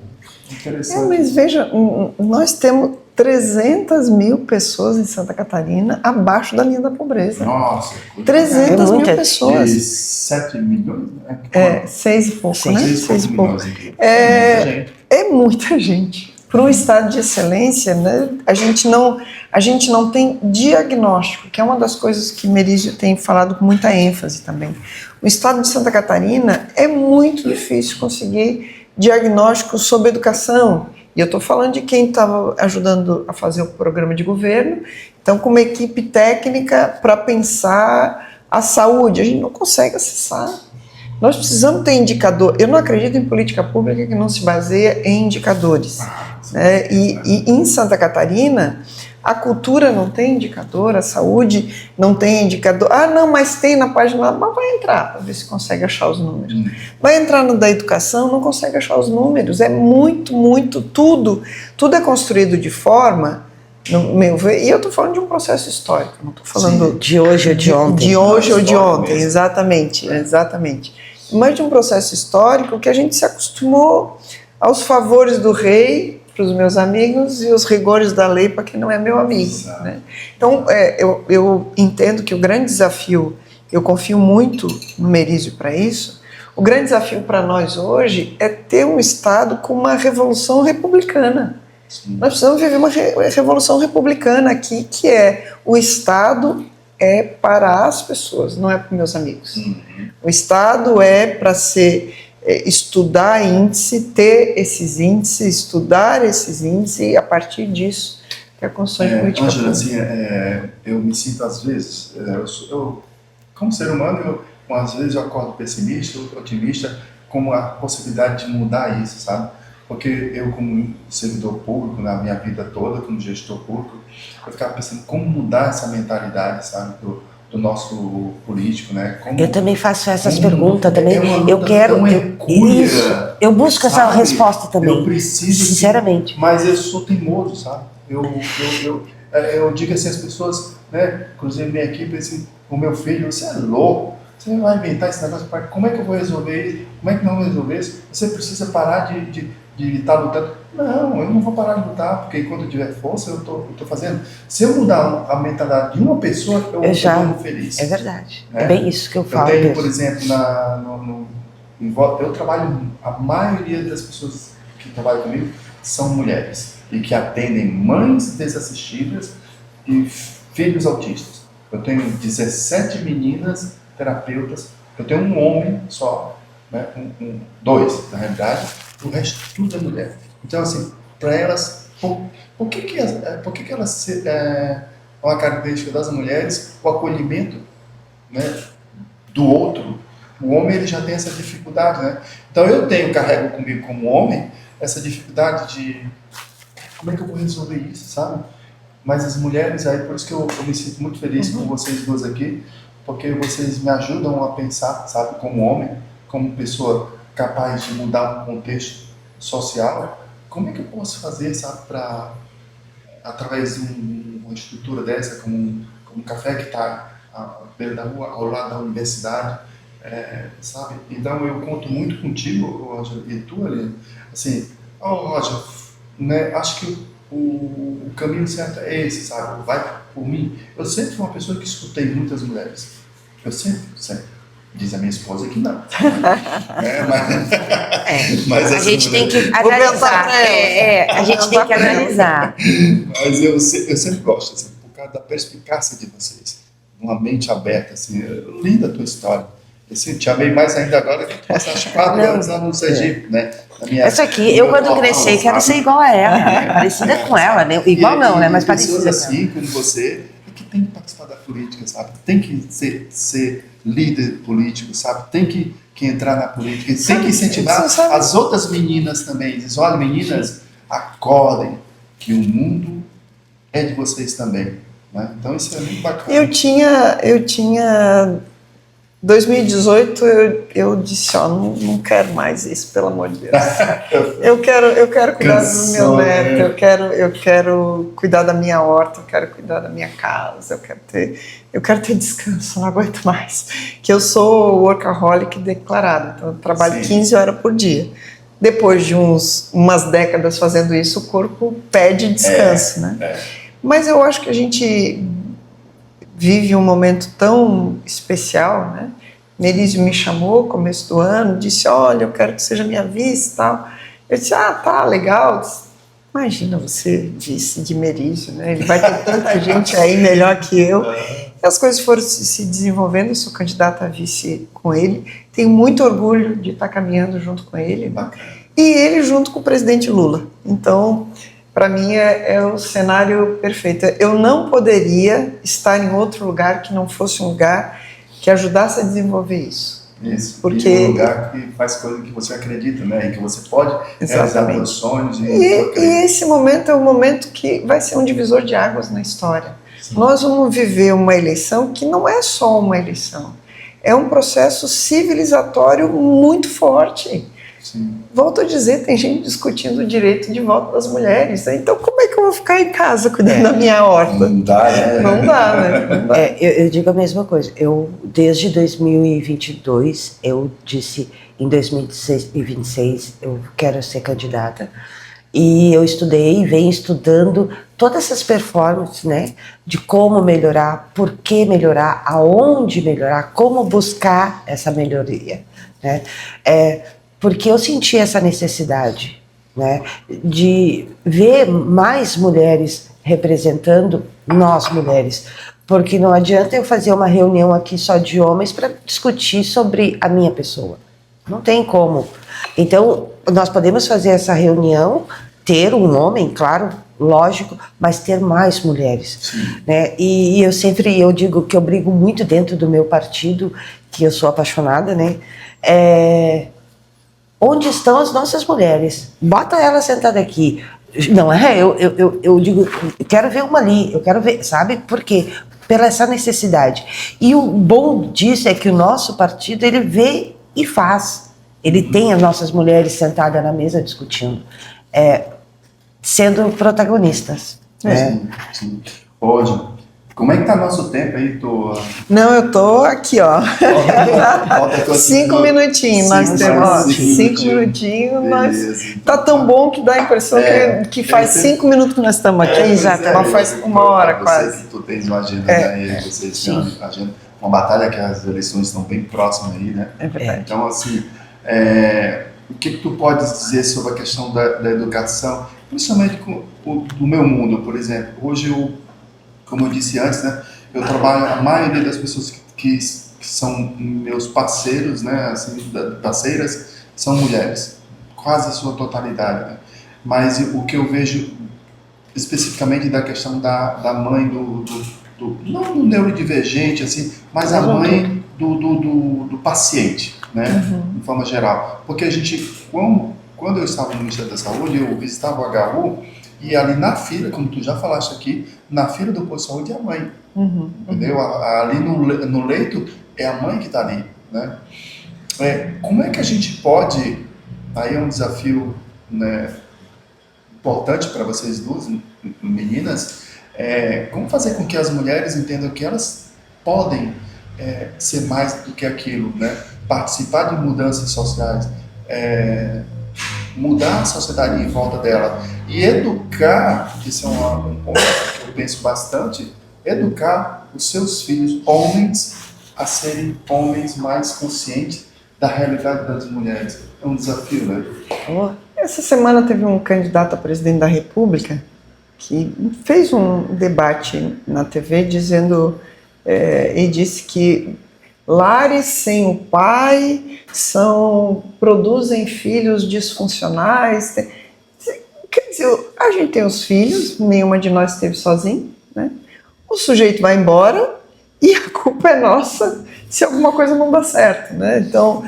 Interessante. Mas veja, nós temos 300 mil pessoas em Santa Catarina abaixo da linha da pobreza. Nossa, 300 mil pessoas. E 7 milhões, né? 6 e pouco, né? 6 e pouco. É muita gente. Para um estado de excelência, né, a gente não tem diagnóstico, que é uma das coisas que Merizio tem falado com muita ênfase também. O estado de Santa Catarina é muito difícil conseguir diagnóstico sobre educação. E eu estou falando de quem estava ajudando a fazer o programa de governo, então com uma equipe técnica para pensar a saúde. A gente não consegue acessar. Nós precisamos ter indicador. Eu não acredito em política pública que não se baseia em indicadores. E em Santa Catarina, a cultura não tem indicador, a saúde não tem indicador. Ah, não, mas tem na página, mas vai entrar para ver se consegue achar os números. Vai entrar no da educação, não consegue achar os números. É muito, tudo é construído de forma, no meu ver, e eu estou falando de um processo histórico, não estou falando de hoje ou de ontem. De hoje ou de ontem, exatamente. Mas de um processo histórico que a gente se acostumou aos favores do rei, para os meus amigos, e os rigores da lei para quem não é meu amigo. Né? Então, eu entendo que o grande desafio, eu confio muito no Merizio para isso, o grande desafio para nós hoje é ter um Estado com uma revolução republicana. Nós precisamos viver uma revolução republicana aqui, que é o Estado é para as pessoas, não é para meus amigos. O Estado é para ser... estudar índice, ter esses índices, estudar esses índices e a partir disso ter a construção de política Ângela, pública. assim, eu me sinto às vezes, eu como ser humano, às vezes eu acordo pessimista, otimista, com a possibilidade de mudar isso, sabe? Porque eu, como servidor público, na minha vida toda, como gestor público, eu ficava pensando como mudar essa mentalidade, sabe, do nosso político, né? Eu também faço essas perguntas também. Eu quero, eu busco essa resposta também. Eu preciso, sinceramente. Mas eu sou teimoso, sabe? Eu digo assim, as pessoas, né? Inclusive vem aqui e pensam assim, o meu filho, você é louco, você vai inventar esse negócio, como é que eu vou resolver isso? Como é que não vou resolver isso? Você precisa parar de estar lutando. Não, eu não vou parar de lutar, porque quando eu tiver força, eu tô fazendo. Se eu mudar a mentalidade de uma pessoa, eu vou feliz. É verdade. É bem isso que eu falo. Eu tenho, por exemplo, eu trabalho, a maioria das pessoas que trabalham comigo são mulheres e que atendem mães desassistidas e filhos autistas. Eu tenho 17 meninas terapeutas, eu tenho um homem só, né, dois, na realidade, o resto tudo é mulher. Então, assim, para elas, por que elas, uma característica das mulheres, o acolhimento, né, do outro, o homem ele já tem essa dificuldade, né? Então eu carrego comigo como homem essa dificuldade de como é que eu vou resolver isso, sabe? Mas as mulheres, aí por isso que eu me sinto muito feliz com vocês duas aqui, porque vocês me ajudam a pensar, sabe, como homem, como pessoa capaz de mudar um contexto social, como é que eu posso fazer, sabe, para através de uma estrutura dessa, como um café que está à beira da rua, ao lado da universidade, sabe? Então eu conto muito contigo, Roger, e tu, Aline, assim, Roger, né, acho que o caminho certo é esse, sabe? Vai por mim. Eu sempre fui uma pessoa que escutei muitas mulheres. Eu sempre. Diz a minha esposa que não. Mas a gente tem que analisar. A gente tem que analisar. Mas eu sempre gosto, assim, por causa da perspicácia de vocês. Uma mente aberta, assim, linda a tua história. Assim, te amei mais ainda agora que tu passaste 4 anos lá no Sergipe, né? Essa aqui, eu quando crescer, quero ser igual a ela, né? Parecida com ela, né? Igual não, né? Mas parecida. Pessoas assim, como você, que tem que participar da política, sabe? Tem que ser líder político, sabe? Tem que entrar na política, tem que incentivar as outras meninas também. Diz, olha, meninas, acordem, que o mundo é de vocês também, né? Então isso é muito bacana. Eu tinha 2018 eu disse, não quero mais isso, pelo amor de Deus. Eu quero cuidar do meu neto, eu quero cuidar da minha horta, eu quero cuidar da minha casa, eu quero ter descanso, não aguento mais. Que eu sou workaholic declarado, então eu trabalho 15 horas por dia. Depois de umas décadas fazendo isso, o corpo pede descanso, né? Mas eu acho que a gente vive um momento tão especial, né? Merísio me chamou no começo do ano, disse, olha, eu quero que seja minha vice e tal. Eu disse, tá, legal. Imagina você vice de Merísio, né? Ele vai ter tanta gente aí melhor que eu. E as coisas foram se desenvolvendo, eu sou candidata a vice com ele. Tenho muito orgulho de estar caminhando junto com ele, né? E ele junto com o presidente Lula. Então, para mim é o cenário perfeito. Eu não poderia estar em outro lugar que não fosse um lugar que ajudasse a desenvolver isso. Isso, porque um lugar que faz coisa que você acredita, né? E que você pode realizar seus sonhos. E esse momento é um momento que vai ser um divisor de águas na história. Sim. Nós vamos viver uma eleição que não é só uma eleição. É um processo civilizatório muito forte. Sim. Volto a dizer, tem gente discutindo o direito de voto das mulheres. Né? Então, como é que eu vou ficar em casa cuidando da minha horta? Não dá, né? Não dá, né? Não dá. Eu digo a mesma coisa. Eu, desde 2022, eu disse, em 2026, eu quero ser candidata. E eu estudei e venho estudando todas essas performances, né? De como melhorar, por que melhorar, aonde melhorar, como buscar essa melhoria, né? Porque eu senti essa necessidade, né, de ver mais mulheres representando nós mulheres, porque não adianta eu fazer uma reunião aqui só de homens para discutir sobre a minha pessoa, não tem como. Então nós podemos fazer essa reunião, ter um homem, claro, lógico, mas ter mais mulheres, né? E eu digo que eu brigo muito dentro do meu partido, que eu sou apaixonada, né? Onde estão as nossas mulheres? Bota ela sentada aqui. Não é? Eu digo, quero ver uma ali, eu quero ver, sabe? Por quê? Pela essa necessidade. E o bom disso é que o nosso partido, ele vê e faz. Ele tem as nossas mulheres sentadas na mesa discutindo, sendo protagonistas. Sim. Hoje, Como é que tá nosso tempo aí? Não, eu tô aqui, ó. Falta 5 minutinhos nós temos. Ó, 5 minutinhos. Tá tão bom que dá a impressão que faz 5 minutos que nós estamos aqui. Exatamente. Mas faz 1 hora eu quase. sei que tu tens uma agenda, né? E vocês têm uma agenda. Uma batalha que as eleições estão bem próximas aí, né? É verdade. Então, assim, o que tu podes dizer sobre a questão da educação, principalmente do meu mundo, por exemplo? Hoje, como eu disse antes, né? Eu trabalho, a maioria das pessoas que são meus parceiros, né? Assim, parceiras, são mulheres, quase a sua totalidade, né? Mas o que eu vejo especificamente da questão da mãe não do neurodivergente, assim, mas a mãe do paciente, né, de forma geral. Porque a gente, quando eu estava no Ministério da Saúde, eu visitava o HU e ali na fila, como tu já falaste aqui, na fila do posto de saúde é a mãe, entendeu? Ali no leito é a mãe que está ali, né? Como é que a gente pode, aí é um desafio, né, importante para vocês duas, meninas, como fazer com que as mulheres entendam que elas podem ser mais do que aquilo, né? Participar de mudanças sociais, mudar a sociedade em volta dela e educar, isso é um ponto que eu penso bastante, educar os seus filhos, homens, a serem homens mais conscientes da realidade das mulheres. É um desafio, né? Essa semana teve um candidato a presidente da República que fez um debate na TV dizendo, e disse que lares sem o pai produzem filhos disfuncionais. Quer dizer, a gente tem os filhos, nenhuma de nós esteve sozinho, né? O sujeito vai embora e a culpa é nossa se alguma coisa não dá certo, né? Então,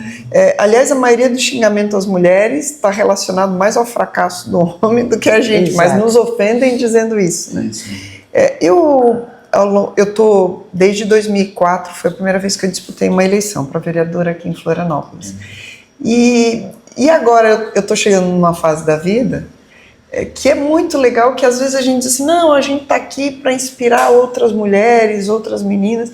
aliás, a maioria do xingamento às mulheres está relacionado mais ao fracasso do homem do que a gente, Exato. mas nos ofendem dizendo isso, né? Eu tô desde 2004, foi a primeira vez que eu disputei uma eleição para vereadora aqui em Florianópolis. E agora eu tô chegando numa fase da vida que é muito legal, que às vezes a gente diz assim, não, a gente tá aqui para inspirar outras mulheres, outras meninas.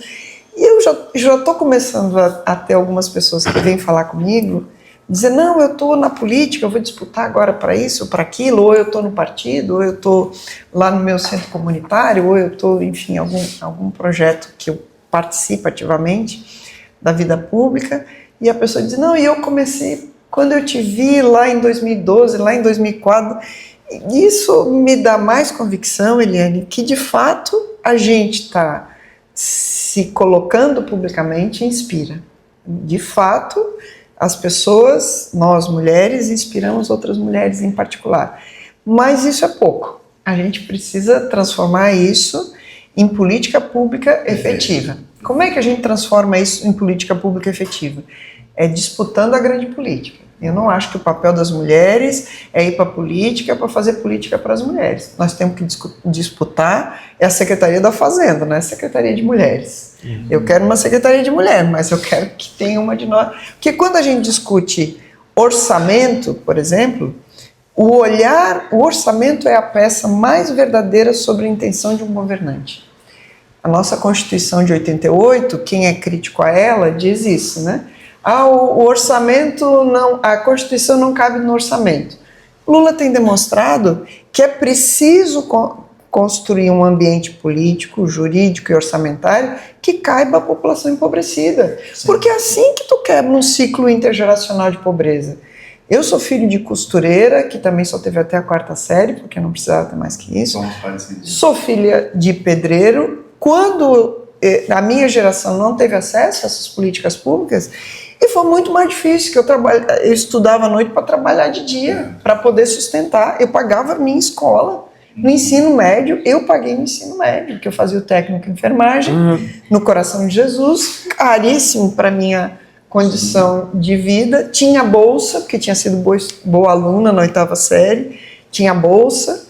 E eu já estou começando a ter algumas pessoas que vêm falar comigo, dizer, não, eu estou na política, eu vou disputar agora para isso, para aquilo, ou eu estou no partido, ou eu estou lá no meu centro comunitário, ou eu estou, enfim, algum projeto que eu participo ativamente da vida pública, e a pessoa diz, não, e eu comecei quando eu te vi lá em 2012, lá em 2004, isso me dá mais convicção, Eliane, que de fato a gente está se colocando publicamente inspira. De fato, as pessoas, nós mulheres, inspiramos outras mulheres em particular. Mas isso é pouco. A gente precisa transformar isso em política pública efetiva. Como é que a gente transforma isso em política pública efetiva? É disputando a grande política. Eu não acho que o papel das mulheres é ir para a política para fazer política para as mulheres. Nós temos que disputar a Secretaria da Fazenda, não é a Secretaria de Mulheres. Eu quero uma Secretaria de Mulher, mas eu quero que tenha uma de nós. Porque quando a gente discute orçamento, por exemplo, o orçamento é a peça mais verdadeira sobre a intenção de um governante. A nossa Constituição de 88, quem é crítico a ela, diz isso, né? O orçamento a Constituição não cabe no orçamento. Lula tem demonstrado que é preciso construir um ambiente político, jurídico e orçamentário que caiba a população empobrecida. Sim. Porque é assim que tu quebra um ciclo intergeracional de pobreza. Eu sou filho de costureira, que também só teve até a 4ª série, porque não precisava ter mais que isso. Sou filha de pedreiro. Quando a minha geração não teve acesso a essas políticas públicas, e foi muito mais difícil, que eu estudava à noite para trabalhar de dia, para poder sustentar. Eu pagava a minha escola. No ensino médio, eu paguei no ensino médio, porque eu fazia o técnico em enfermagem, no Coração de Jesus, caríssimo para minha condição de vida. Tinha bolsa, porque tinha sido boa aluna na 8ª série, tinha bolsa,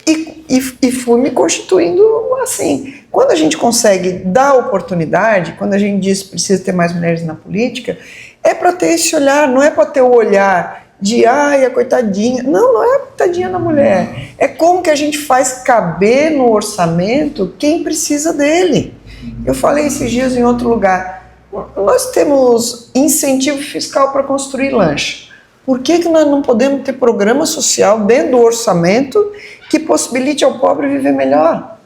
e fui me constituindo assim. Quando a gente consegue dar oportunidade, quando a gente diz que precisa ter mais mulheres na política, é para ter esse olhar, não é para ter o olhar de ai, a coitadinha. Não, não é a coitadinha da mulher. É como que a gente faz caber no orçamento quem precisa dele. Eu falei esses dias em outro lugar. Nós temos incentivo fiscal para construir lancha. Por que nós não podemos ter programa social dentro do orçamento que possibilite ao pobre viver melhor?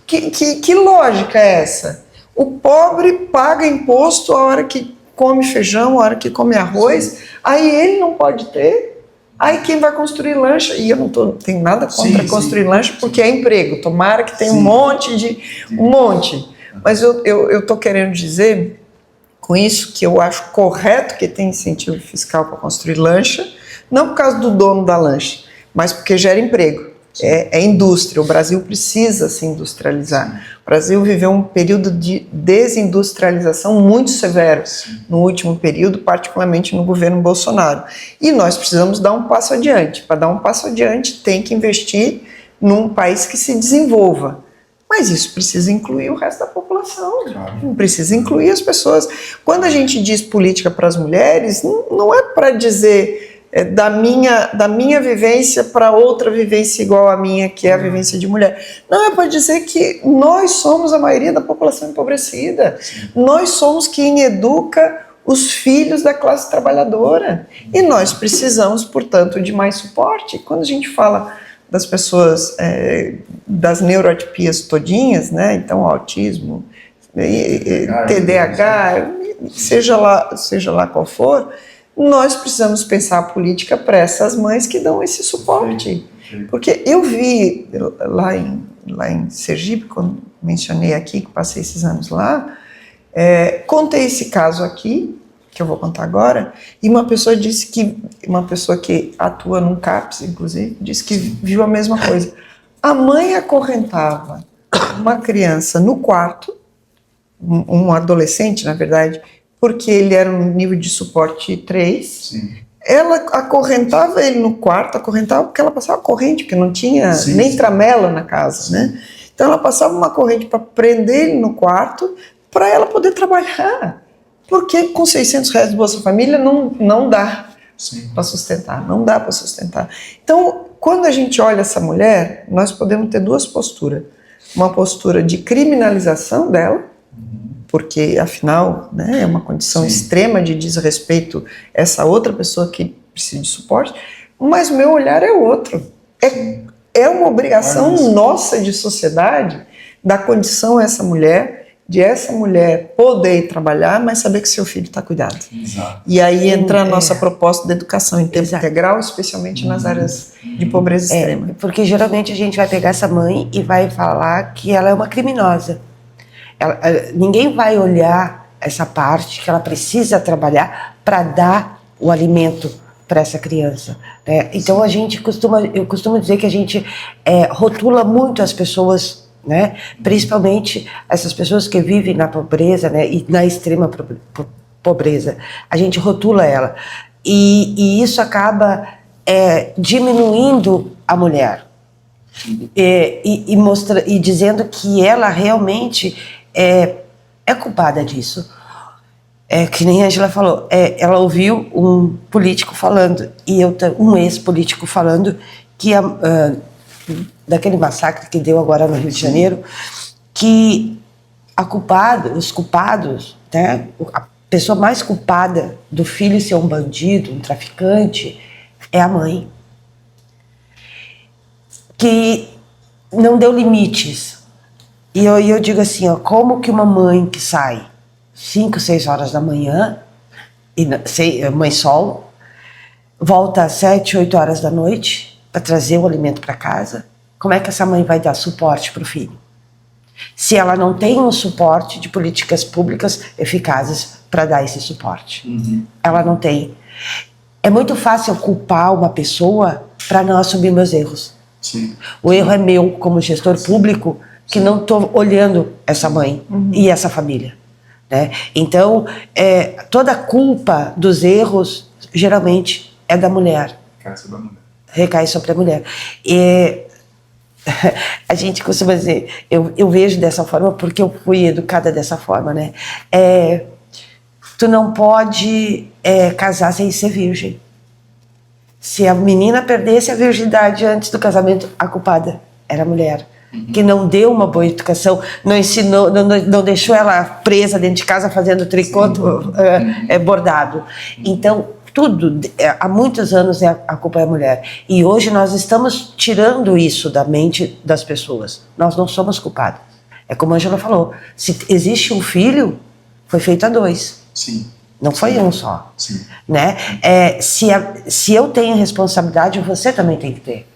Que lógica é essa? O pobre paga imposto a hora que come feijão, a hora que come arroz, aí ele não pode ter. Aí quem vai construir lancha, e eu não tenho nada contra construir lancha, porque é emprego, tomara que tenha um monte. Mas eu estou querendo dizer com isso que eu acho correto que tenha incentivo fiscal para construir lancha, não por causa do dono da lancha, mas porque gera emprego. É indústria, o Brasil precisa se industrializar. O Brasil viveu um período de desindustrialização muito severo no último período, particularmente no governo Bolsonaro. E nós precisamos dar um passo adiante. Para dar um passo adiante, tem que investir num país que se desenvolva. Mas isso precisa incluir o resto da população, precisa incluir as pessoas. Quando a gente diz política para as mulheres, não é para dizer da minha vivência para outra vivência igual à minha, que é a vivência de mulher. Não, é para dizer que nós somos a maioria da população empobrecida. Nós somos quem educa os filhos da classe trabalhadora. E nós precisamos, portanto, de mais suporte. Quando a gente fala das pessoas, das neuroatipias todinhas, né? Então, autismo, TDAH, seja lá qual for, nós precisamos pensar a política para essas mães que dão esse suporte. Porque eu vi lá em Sergipe, quando mencionei aqui, que passei esses anos lá, contei esse caso aqui, que eu vou contar agora, e uma pessoa que atua num CAPS, inclusive, disse que viu a mesma coisa. A mãe acorrentava uma criança no quarto, um adolescente, na verdade, porque ele era um nível de suporte 3. Sim. Ela acorrentava ele no quarto, porque ela passava corrente, porque não tinha nem tramela na casa, né? Então ela passava uma corrente para prender ele no quarto, para ela poder trabalhar. Porque com R$600 do Bolsa Família não dá para sustentar, não dá para sustentar. Então, quando a gente olha essa mulher, nós podemos ter duas posturas. Uma postura de criminalização dela, porque, afinal, né, é uma condição extrema de desrespeito a essa outra pessoa que precisa de suporte, mas o meu olhar é outro. É uma obrigação nossa de sociedade dar condição a essa mulher, de essa mulher poder ir trabalhar, mas saber que seu filho está cuidado. Exato. E aí entra a nossa proposta de educação em tempo integral, especialmente nas áreas de pobreza extrema. Porque geralmente a gente vai pegar essa mãe e vai falar que ela é uma criminosa. Ninguém vai olhar essa parte que ela precisa trabalhar para dar o alimento para essa criança, né? Então eu costumo dizer que a gente rotula muito as pessoas, né? Principalmente essas pessoas que vivem na pobreza, né? E na extrema pobreza, a gente rotula ela e isso acaba diminuindo a mulher e dizendo que ela realmente é culpada disso. Que nem a Angela falou, ela ouviu um político falando, um ex-político falando que daquele massacre que deu agora no Rio de Janeiro, que os culpados, né, a pessoa mais culpada do filho ser um bandido, um traficante, é a mãe. Que não deu limites. E eu digo assim, como que uma mãe que sai 5, 6 horas da manhã, mãe solo, volta às 7, 8 horas da noite para trazer o alimento para casa, como é que essa mãe vai dar suporte para o filho? Se ela não tem um suporte de políticas públicas eficazes para dar esse suporte. Ela não tem. É muito fácil culpar uma pessoa para não assumir meus erros. Sim. O erro é meu como gestor público, que não estou olhando essa mãe e essa família, né? Então, toda a culpa dos erros, geralmente, é da mulher. Recai sobre a mulher. E a gente costuma dizer, eu vejo dessa forma porque eu fui educada dessa forma, né? Tu não pode casar sem ser virgem. Se a menina perdesse a virgindade antes do casamento, a culpada era a mulher. Que não deu uma boa educação, não ensinou, não deixou ela presa dentro de casa fazendo tricô, bordado. Então, tudo, há muitos anos a culpa é a mulher. E hoje nós estamos tirando isso da mente das pessoas. Nós não somos culpadas. É como a Ângela falou, se existe um filho, foi feito a 2. Sim. Não foi um só. Sim. Né? Se eu tenho responsabilidade, você também tem que ter.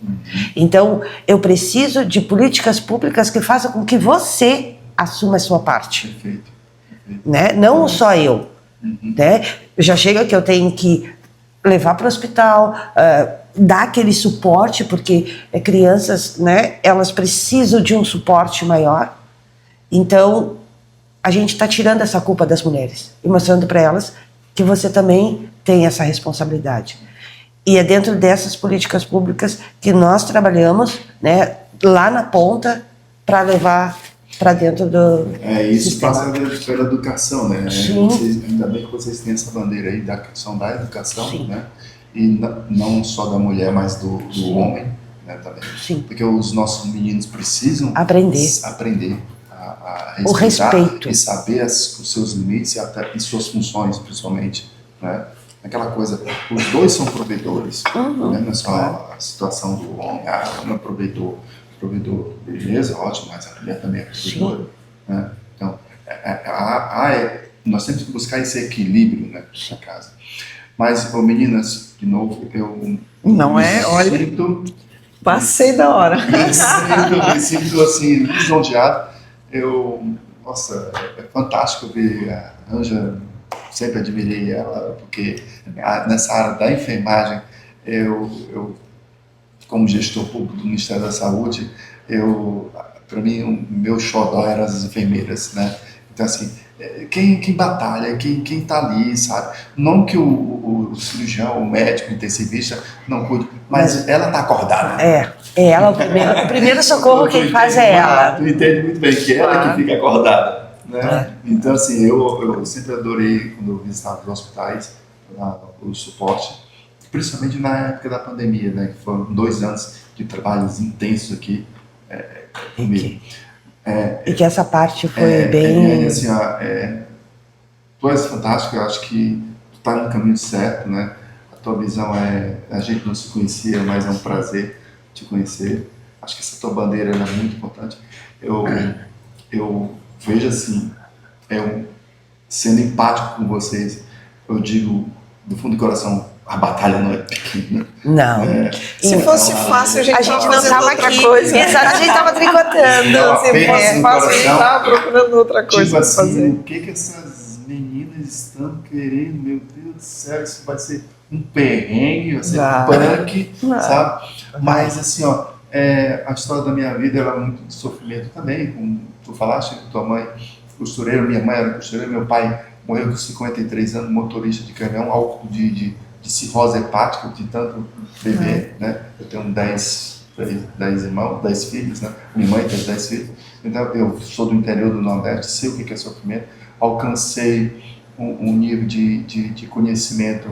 Então, eu preciso de políticas públicas que façam com que você assuma a sua parte. Perfeito. Né? Não só eu. Né? Já chega que eu tenho que levar para o hospital, dar aquele suporte, porque crianças, né, elas precisam de um suporte maior. Então, a gente está tirando essa culpa das mulheres e mostrando para elas que você também tem essa responsabilidade. E é dentro dessas políticas públicas que nós trabalhamos, né, lá na ponta, para levar para dentro do Isso sistema. passa pela educação, né? Ainda bem que vocês têm essa bandeira aí da questão da educação, Sim. né? E não só da mulher, mas do homem, né, também. Sim. Porque os nossos meninos precisam Aprender a o respeitar respeito e saber os seus limites e suas funções, principalmente, né? Aquela coisa, os dois são provedores, né? Não é só a situação do homem, não é provedor, beleza, ótimo, mas a mulher também é provedora, né? Então, nós temos que buscar esse equilíbrio, né, na casa. Mas, meninas, de novo, eu sinto... Passei da hora. Me sinto assim, lisonjeado. Nossa, é fantástico ver a Ângela, sempre admirei ela, porque nessa área da enfermagem, eu como gestor público do Ministério da Saúde, para mim, o meu xodó eram as enfermeiras, né? Então, assim, quem batalha, quem tá ali, sabe? Não que o cirurgião, o médico, o intensivista não cuide, mas ela tá acordada. É ela o primeiro socorro quem faz é ela. Tu entende muito bem que ela que fica acordada, né? Então, assim, eu sempre adorei quando eu visitava os hospitais, o suporte, principalmente na época da pandemia, né? Que foram 2 anos de trabalhos intensos aqui comigo. E que essa parte foi bem... Assim, tu és fantástico, eu acho que tu tá no caminho certo, né? A tua visão a gente não se conhecia, mas é um prazer te conhecer. Acho que essa tua bandeira é muito importante. Eu vejo assim, sendo empático com vocês, eu digo do fundo do coração, a batalha não é pequena. Não. Se fosse fácil, a gente não fazendo estava outra aqui. coisa. Exato, a gente estava tricotando. Não, Se fosse fácil, a gente estava procurando outra coisa Tipo para assim, fazer. o que essas meninas estão querendo? Meu Deus do céu, isso vai ser um perrengue, vai ser um punk, sabe? Mas assim, a história da minha vida era muito de sofrimento também, como tu falaste, tua mãe costureira, minha mãe era costureira, meu pai morreu com 53 anos, motorista de caminhão, álcool de cirrose hepática, de tanto beber, né? Eu tenho 10 irmãos, 10 filhos, né? Minha mãe tem 10 filhos, então eu sou do interior do Nordeste, sei o que é sofrimento, alcancei um nível de conhecimento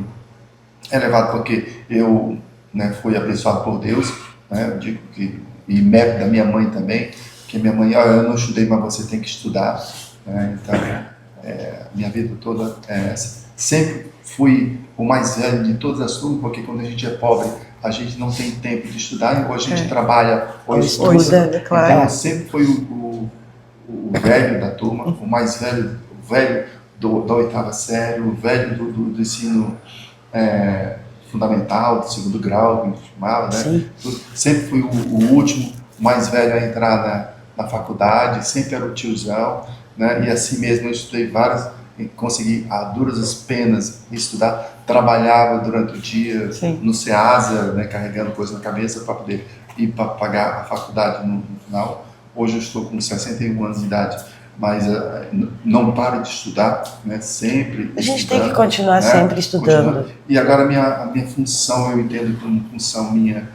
elevado, porque eu, né, fui abençoado por Deus, né? Eu digo que, e mérito da minha mãe também, que minha mãe, eu não estudei, mas você tem que estudar, né? Então, minha vida toda é essa. Sempre fui o mais velho de todas as turmas, porque quando a gente é pobre, a gente não tem tempo de estudar, ou a gente trabalha, ou estuda. Claro. Então, eu sempre fui o velho da turma, o mais velho, o velho da 8ª série, o velho do ensino fundamental, do 2º grau, que a gente chamava, né? Sempre fui o último, o mais velho a entrar na faculdade, sempre era o tiozão, né? E assim mesmo eu estudei consegui a duras penas estudar, trabalhava durante o dia no SEASA, né, carregando coisa na cabeça para poder ir para pagar a faculdade no final. Hoje eu estou com 61 anos de idade, mas não paro de estudar, né, sempre a gente tem que continuar, né, sempre estudando. E agora a minha função, eu entendo como função minha,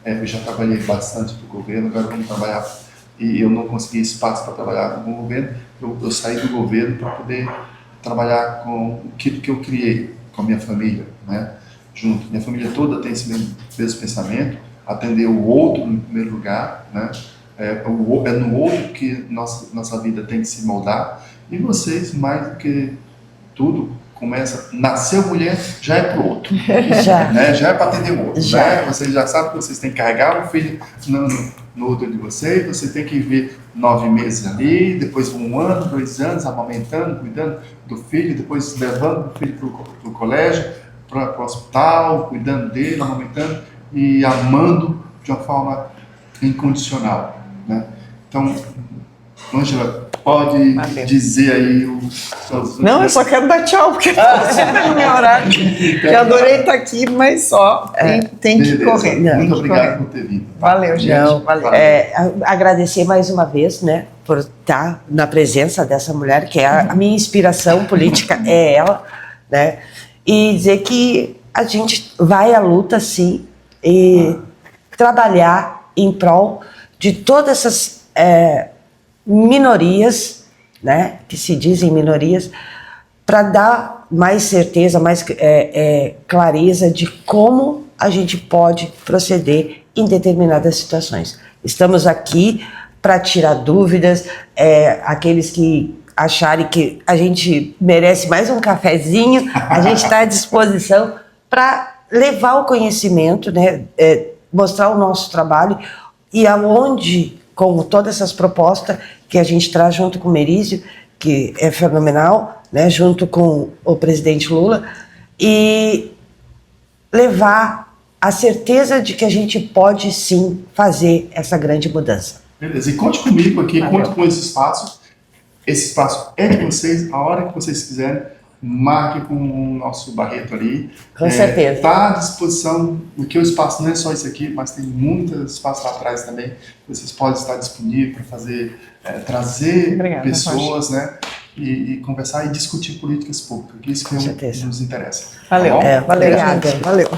eu já trabalhei bastante para o governo, agora vamos trabalhar, e eu não consegui espaço para trabalhar com o governo, eu saí do governo para poder trabalhar com aquilo que eu criei, com a minha família, né? junto. Minha família toda tem esse mesmo pensamento, atender o outro em primeiro lugar, né? É no outro que nossa vida tem que se moldar. E vocês, mais do que tudo, nasceu mulher, já é pro outro. Já. Né? Já é para atender o outro. Já. Né? Vocês já sabem que vocês têm que carregar o filho no útero de vocês, você tem que ver 9 meses ali, depois 1 ano, 2 anos, amamentando, cuidando do filho, depois levando o filho para o colégio, para o hospital, cuidando dele, amamentando e amando de uma forma incondicional. Né? Então, Ângela, pode dizer aí os seus... Não, eu só quero dar tchau, porque está super no meu horário. Eu adorei estar aqui, mas só tem que correr. Muito obrigado correr. por ter vindo. Valeu, gente. Não, valeu. Agradecer mais uma vez, né, por estar na presença dessa mulher, que é a minha inspiração política, é ela, né, e dizer que a gente vai à luta, sim, e trabalhar em prol de todas essas minorias, né, que se dizem minorias, para dar mais certeza, mais clareza de como a gente pode proceder em determinadas situações. Estamos aqui para tirar dúvidas, aqueles que acharem que a gente merece mais um cafezinho, a gente está à disposição para levar o conhecimento, né, mostrar o nosso trabalho e aonde, com todas essas propostas que a gente traz junto com o Merizio, que é fenomenal, né, junto com o presidente Lula, e levar a certeza de que a gente pode sim fazer essa grande mudança. Beleza, e conte comigo aqui, Valeu. conte com esse espaço. Esse espaço é de vocês, a hora que vocês quiserem, marque com o nosso Barreto ali. Com certeza. Está à disposição, porque o espaço não é só isso aqui, mas tem muito espaço lá atrás também. Vocês podem estar disponíveis para fazer, trazer Obrigada, pessoas, né? E conversar e discutir políticas públicas, que isso que Com certeza. nos interessa. Valeu. Tá bom? Valeu, Obrigada. gente. Valeu.